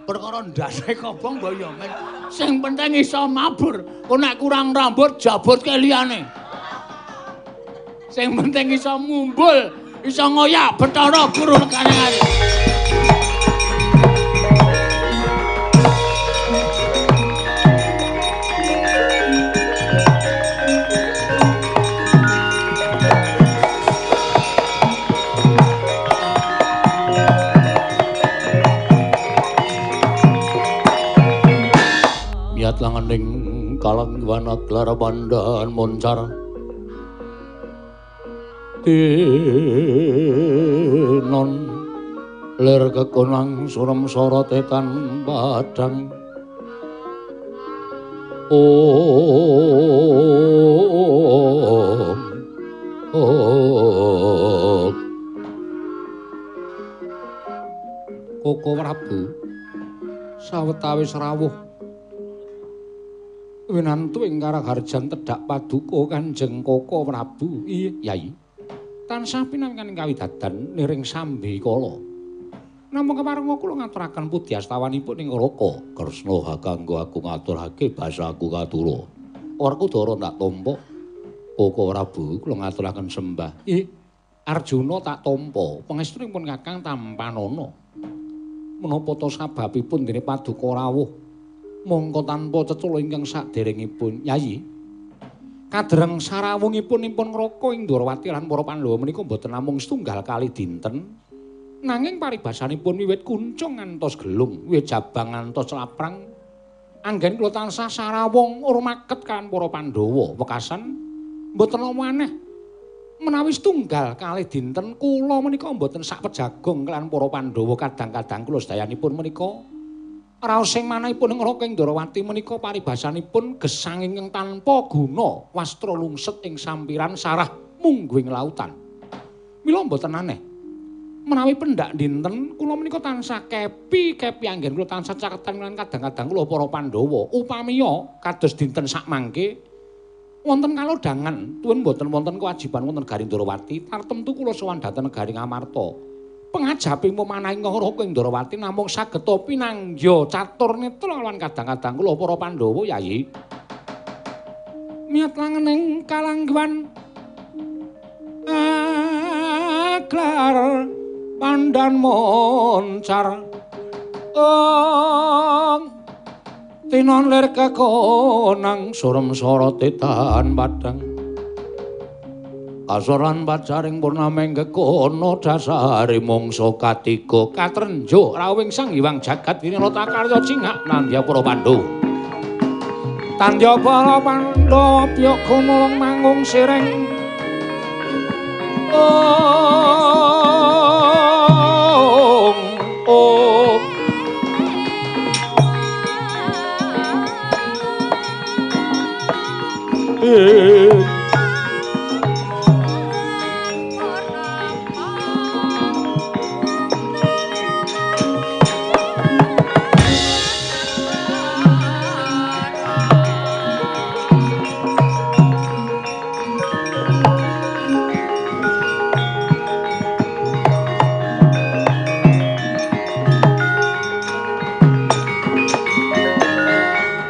Perkara ndase kobong mbaya men. Sing penting iso mabur. Kok nek kurang rambut jabutke liyane. Sing penting iso mumbul, iso ngoyak Bathara Guru regane. Miat langening kalangwana klara pandan moncar tinon ler kekonang surem sorotetan padang Koko Prabu sawetawis rawuh winantu ing karaharjan tedhak paduka Kanjeng Koko Prabu. Iya, Yai. Tansah pinangan kawidadan niring Sambikala. Namung keparenga kula ngaturaken pudyastawanipun ing Raka Kresna kanggo aku ngaturake basa aku katura. Werkudara tak tampa. Koko Prabu kula ngaturaken sembah. Arjuna tak tampa. Pangestunipun Kakang Tampanana. Menapa ta sababipun dene paduka rawuh mongko tanpa cecula ingkang saderengipun Yayi? Kadreng sarawungipun ngraka ing Ndrawati lan para Pandhawa menika boten namung setunggal kali dinten, nanging paribasanipun wiwit kuncung ngantos gelung, wiwit jabang ngantos laprang. Anggen kula tansah sarawung urmaket kan para Pandhawa wekasan boten ana maneh menawi setunggal kali dinten kula menika boten sak pejagong kelan para Pandhawa kadang-kadang kula sedayanipun menika raos sing manahipun ngraka ing Ndrawati menika paribasanipun gesang ingkang tanpa guna wastra lungset ing sampiran sarah mungguing lautan. Mila mboten aneh menawi pendak dinten kula menika tansah kepi anggen kula tansah caketan lan kadang-kadang kula para Pandhawa upamiya kados dinten sak mangke wonten kalodhangan tuwin mboten wonten kewajiban wonten negari Ndrawati tartemtu kula sowan dhateng negari Ngamarta. Pengajaping pemanaing ngraka ing Ndrawati namung saged pinanggya catur netra lan kadang-kadang kula para Pandhawa Yayi. Miat langening kalangguan aklar pandan moncar tinon ler kekonang surem sorotetan padang kasoran pacaring purnameng kekono dasari mongso katiga katrenjo rawing sang Hyang Jagat Winata karya cingak Nandya para Pandhawa Tandya para Pandhawa piyok gunung mangung sireng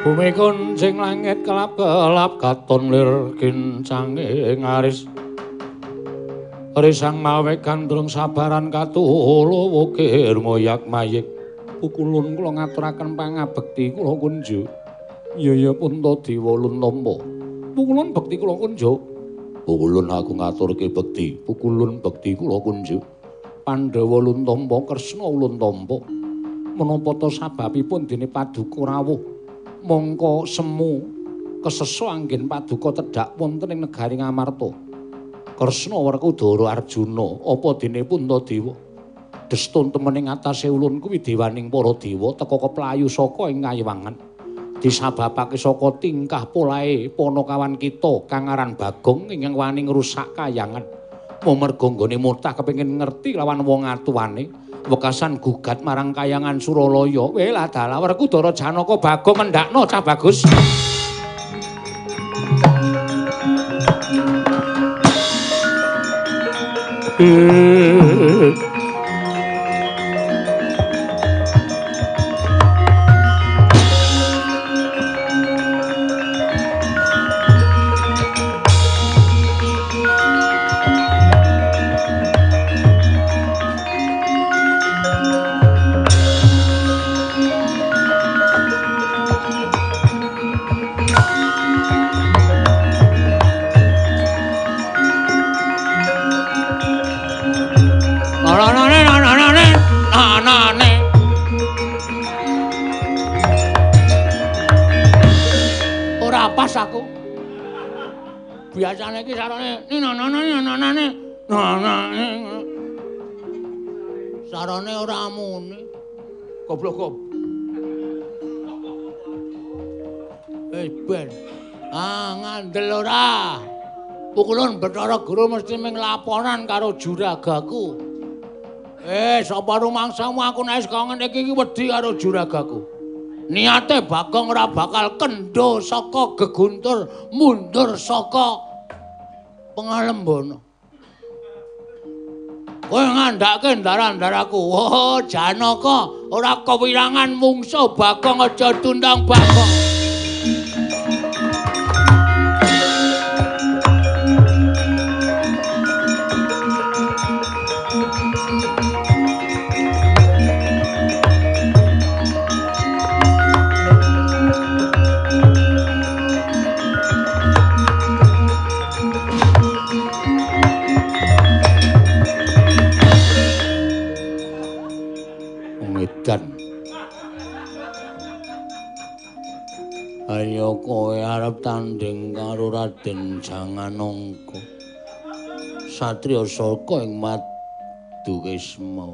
bumi kuncing langit kelap-kelap katon lir kincange ngaris risang mawe gandrung sabaran katulo wukir moyak mayik Pukulun kula ngaturaken pangabekti kula kunjuk. Iya Puntadewa Luntompa. Pukulun bekti kula kunjuk. Pukulun aku ngaturke bekti. Pukulun bekti kula kunjuk. Pandhawa Luntompa Kresna Luntompa. Menapa ta sababipun dene Paduka rawuh mangka semu kesesa anggen Paduka tedhak wonten ing negari Ngamarta. Kresna Werkudara Arjuna apa dene Puntadewa destun temening atase ulun kuwi dewaning para dewa teka keplayu saka ing kayiwangan disababake saka tingkah polahe Panakawan kita kang aran Bagong ingkang wani ngrusak kayangan merga nggone murtah kepengin ngerti lawan wong atuwane wekasan gugat marang kayangan Suralaya lah dalah Werkudara Janaka Bagong mendakno cah bagus. Aku biasane iki sarane sarane ora muni goblok ben ngandel ora Pukulun Bathara Guru mesti ming laporan karo juragaku sapa rumangsamu aku nek kok ngene iki wedi karo juragaku. Niate Bagong ora bakal kendho saka geguntur mundur saka Pangalembana. Kowe ngandhake ndara-ndaraku. Oh, Janaka ora kewirangan mungsuh Bagong aja tundang Bagong. Ayo kowe arep tanding karo Raden Janganangka. Satriya saka ing Madukisma.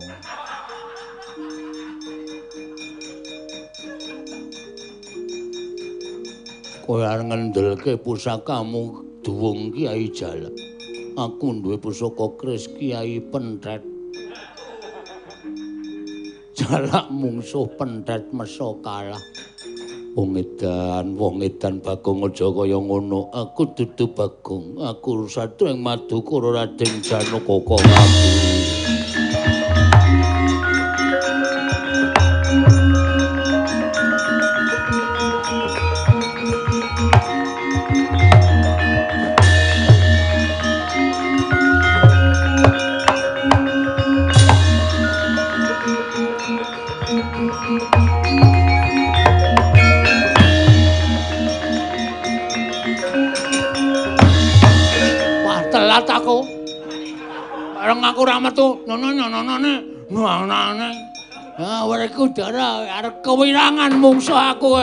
Kowe arep ngendelke pusakamu duwung Kyai Jalak. Aku duwe pusaka kris Kyai Penthet. Jalak mungsuh Penthet mesa kalah. Wong edan Bagong aja kaya ngono. Aku dudu Bagong, aku Satria ing Madukara Raden Janaka kok aku. Aku bareng aku ra metu nonone Werkudara arep kewirangan mungsuh aku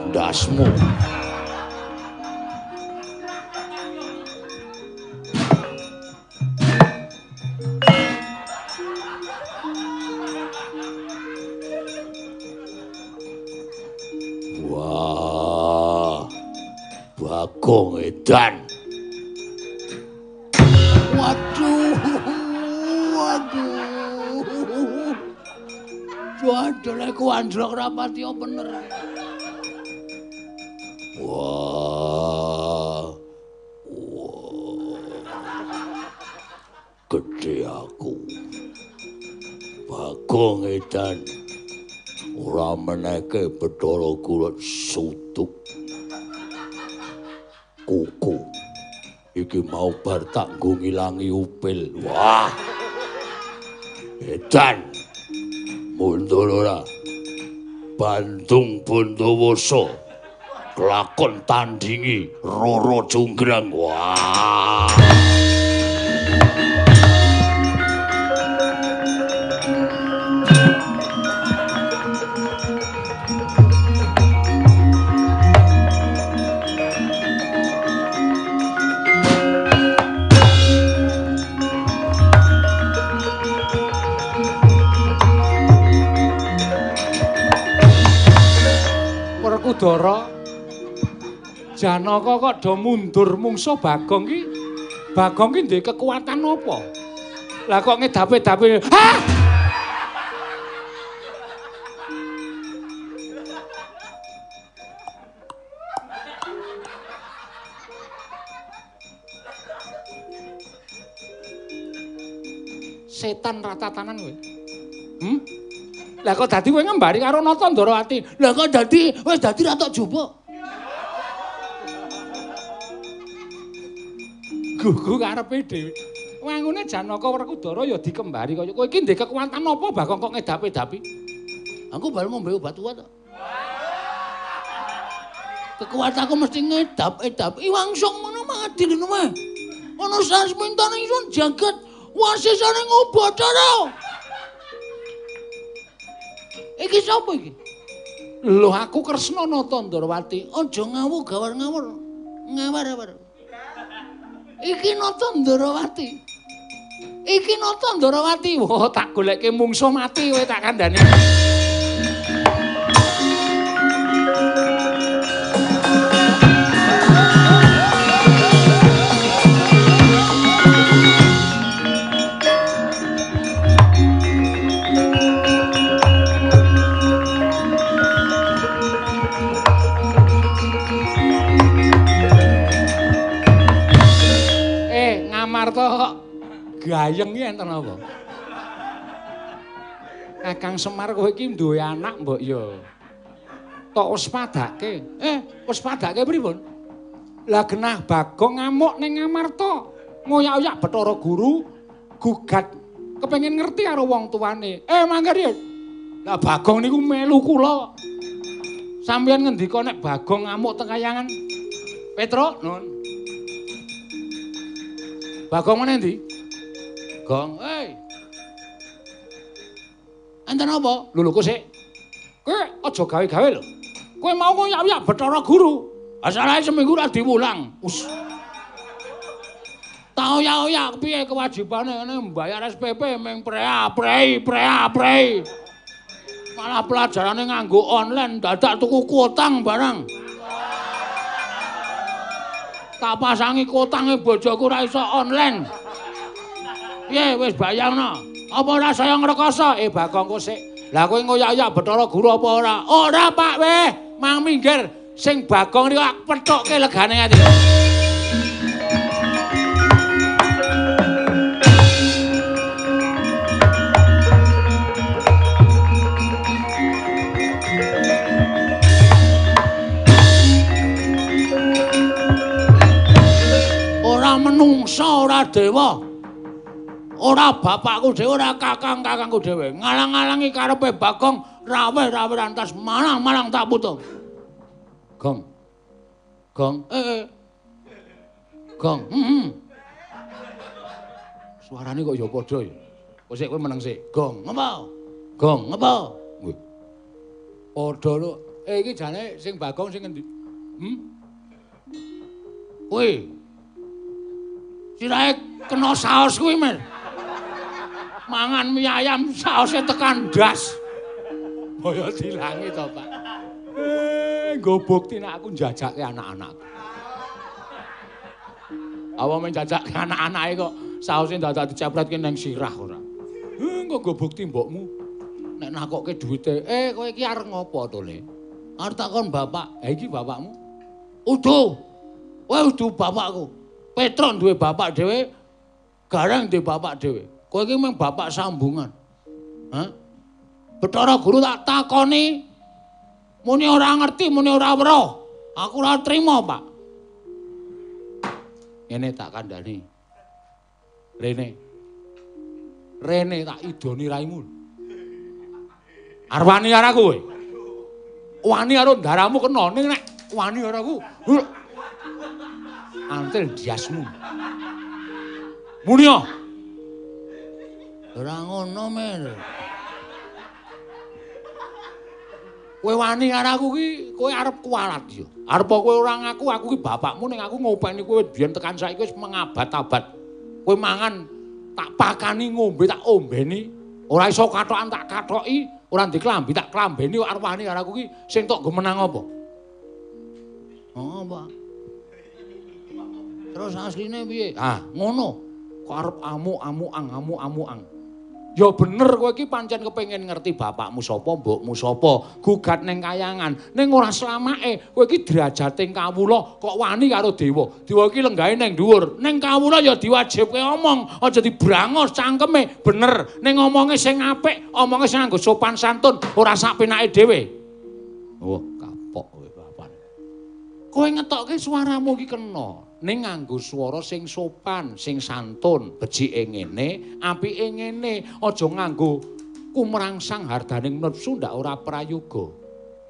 ndasmu. Wah, Bagong edan. Waduh. Modele ku anjlok rapati bener. Wah. Gede aku. Bagong edan. Ora meneke Bathara Guru sutuk. Kuku. Iki mau bar tak nggo ngilangi upil. Wah. Edan. Mundur ora. Bandung Bondowoso. Kelakon tandingi Roro Jonggrang. Wah. Werkudara Janaka kok do mundur mungsuh Bagong ki. Bagong ki ndek kekuatan apa? Lah kok ngedape-dape. Hah! Setan ratatanan kowe. Lah kok dadi kowe ngembari karo Nata Ndarawati? Lah kok dadi wis dadi Ratu Jumbo? Gugu karepe dhewe. Wangune Janaka Werkudara ya dikembari kaya kowe iki ndek kekuatan apa Bagong kok ngedapi-dapi? Aku bal ngombe obat kuat kok. Kekuatanku mesti ngedap-edap. Iwangsung ngono mati lho mah. Ana sasmintane isun jagat wasisane Ngobadara. Iki sapa iki? Lho aku Kresna Nata Ndarawati. Aja ngawur gawar-ngawur. Ngawar-awar. Iki Nata Ndarawati. Iki Nata Ndarawati. Wah, tak goleke mungsuh mati kowe tak kandhani. Ngamarta kok gayeng iki enten apa? Kakang Semar kowe iki duwe anak mbok ya. Tok wis padake. Wis padake pripun? Lah genah Bagong ngamuk ning Ngamarta. Ngoyak-oyak Bathara Guru gugat kepengin ngerti karo wong tuane. Mangga riyen. Lah Bagong niku melu kula. Sampeyan ngendika nek Bagong ngamuk teng kayangan. Petruk, nun. Bagong meneh ndi? Gong, enten apa? Lho kok sik. Kowe aja gawe-gawe lho. Kowe mau ngoyak-oyak Bathara Guru. Asalahe seminggu ra diwulang. Tak oyak-oyak piye kewajibane ngene mbayar SPP ming prei. Malah pelajarane nganggo online dadak tuku kuotang barang. Tak pasangi kotange bojoku ora iso online. Piye wis bayangno? Apa ora saya ngrekoso? Bagong kok sik. Lah kowe ngoyak-oyak Bathara Guru apa ora? Ora, Pak, weh. Mang minggir. Sing Bagong niku tak pethukke legane ati. Menungsa ora dewa. Ora bapakku dhewe, ora kakang-kakangku dhewe. Ngalang-alangi karepe Bagong raweh-raweh rantas malang-malang tak putung. Gong. Gong. Suarane kok ya padha ya. Kok sik kowe meneng sik. Gong, ngapa? Nggih. Padha lho. Iki jane sing Bagong sing endi? Kowe sirahe kena saos kuwi, Mir. Mangan mie ayam saose tekan ndas. Kaya dilangi to, Pak. Nggo bukti nek aku njajake anak-anakku. Apa men njajake anak-anake kok saose dadak dicepretke ning sirah ora. Engko nggo bukti mbokmu. nek nakokke duwite, kowe iki arep ngopo to, Le? Arep takon bapak. Ha iki bapakmu? Udu. Kowe udu bapakku. Petron duwe bapak dhewe, Gareng duwe bapak dhewe. Kowe iki mung bapak sambungan. Hah? Bathara Guru tak takoni. Muni ora ngerti, muni ora weruh. Aku ora trima, Pak. Ngene tak kandhani. Rene tak idoni raimu. Arep wani karo aku kowe. Wani karo ndaramu kena ning nek wani karo aku. Antel diasmu. Muni yo. Ora ngono, Mer. Kowe wani karo aku ki, kowe arep kualat yo. Arep kowe ora ngaku, aku ki bapakmu ning aku ngopeni kowe biyen tekan saiki wis mengabad-abad. Kowe mangan tak pakani, ngombe tak ombeni. Ora iso katokan tak katoki, ora ndek klambi tak klambeni kok arep wani karo aku ki sing tok gemenang apa? Oh, Pak. Terus asline piye? Ah, ngono. Kok arep amu-ang. Ya bener kowe iki pancen kepengin ngerti bapakmu sapa, mbokmu sapa, gugat ning kayangan. Ning ora slamake kowe iki derajating kawula kok wani karo dewa. Dewa iki lenggahe ning dhuwur. Ning kawula ya diwajibke omong, aja dibrangos cangkeme. Bener. Ning omonge sing apik, omonge sing nganggo sopan santun, ora sak penake dhewe. Oh, kapok kowe bapak. Kowe ngetokke swaramu iki kena. Ning nganggo swara sing sopan, sing santun, becike ngene, apike ngene, aja nganggo kumrangsang hardaning nepsu ndak ora prayoga.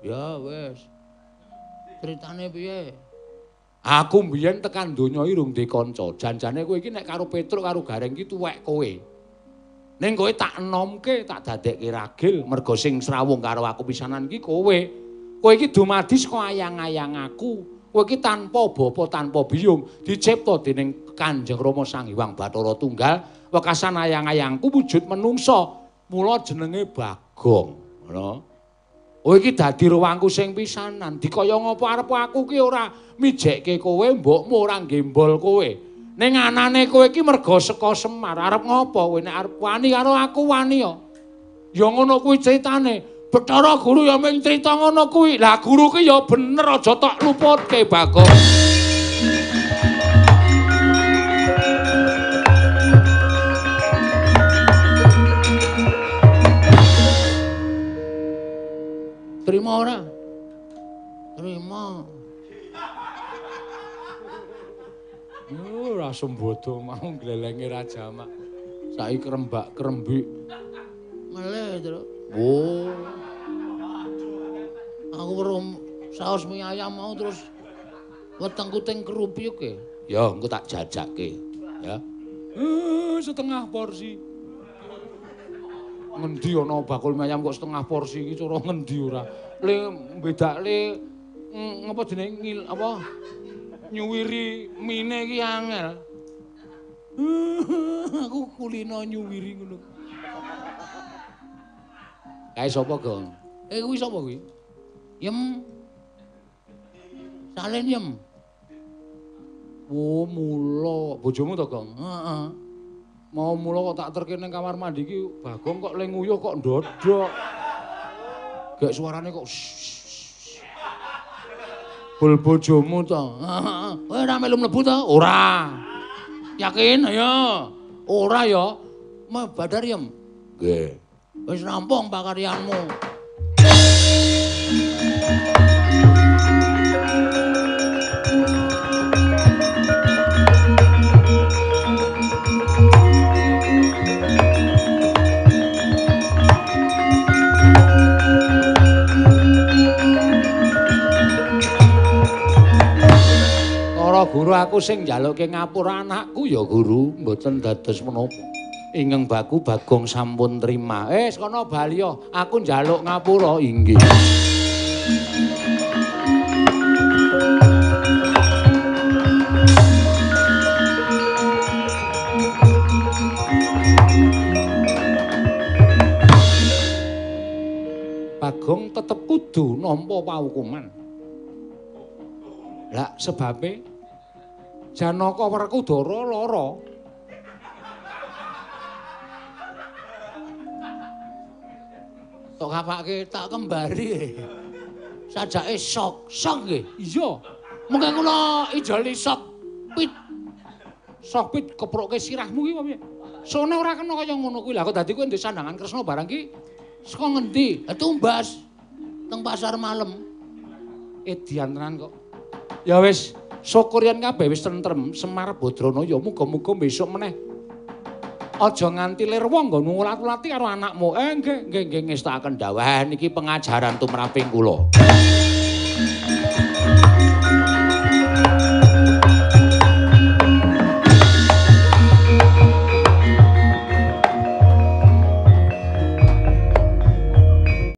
Ya wis. Critane piye? Aku mbiyen tekan donya iki rung ndek kanca. Janjane kowe iki nek karo Petruk karo Gareng iki tuwek kowe. Ning kowe tak enomke, tak dadekke ragil merga sing srawung karo aku pisanan iki kowe. Kowe iki dumadi saka ayang-ayang aku. Kowe iki tanpa bapa tanpa biyung dicipta dening Kanjeng Rama Sang Hyang Bathara Tunggal wekasan ayang-ayangku wujud menungsa mula jenenge Bagong ngono. Kowe iki dadi ruwangku sing pisanan dikaya ngapa arep aku ki ora mijekke kowe mbokmu ora gembol kowe ning anane kowe iki merga saka Semar arep ngapa kowe nek arep wani karo aku wani ya ngono kuwi critane. Bathara Guru ya mung crita ngono kuwi. Lah guru ki ya bener aja tok luputke, Bagong. Terima ora? Terima. Ora sembodo mau glelenge Raja Mak. Saiki krembak-krembik. Meleh, Tru. Oh. Aku weruh saos mie ayam mau terus wetengku teng kerupuk e. Ya, engko tak jajakke, ya. Setengah porsi. Ngendi ana bakul mie ayam kok setengah porsi iki cara ngendi ora? Le bedakle ngapa jenenge apa? Nyuwiri mine iki angel. Aku kulino nyuwiri ngono. Kae sapa, Gong? Kuwi sapa kuwi? Yem. Salen yem. Oh, mula bojomu to, Gong? Heeh. Mau mula kok tak terke ning kamar mandi iki Bagong kok le nguyuh kok ndodok. Gek suarane kok bol bojomu to. Heeh. Kowe ora melu mlebu to? Ora. Yakin? Ayo. Ora ya. Badar yem. Nggih. Wis rampung pakaryanmu. Para guru aku sing njalukke ngapura anakku ya Guru, mboten dados menapa. Ingkang baku Bagong sampun trima. Kono bali aku njaluk ngapura inggih. Bagong tetep kudu nampa paukuman. Lah sebabe Janaka Werkudara lara. Tok kapake tak kembari. Sajake sok nggih. Iya. Mengke kula ijoli sok pit. Sok pit keproke sirahmu ki apa piye? Sone ora kena kaya ngono kuwi. Lah kok dadi kowe ndek sandangan Kresna barang ki saka ngendi? Tumbas teng pasar malam. Edian tenan kok. Ya wis, syukur yen kabeh wis tentrem, Semar Badrana ya muga-muga besok meneh aja nganti lir wong nggo ngulat-ulati karo anakmu. Nggih ngestakaken dawuh niki pengajaran tumraping kula.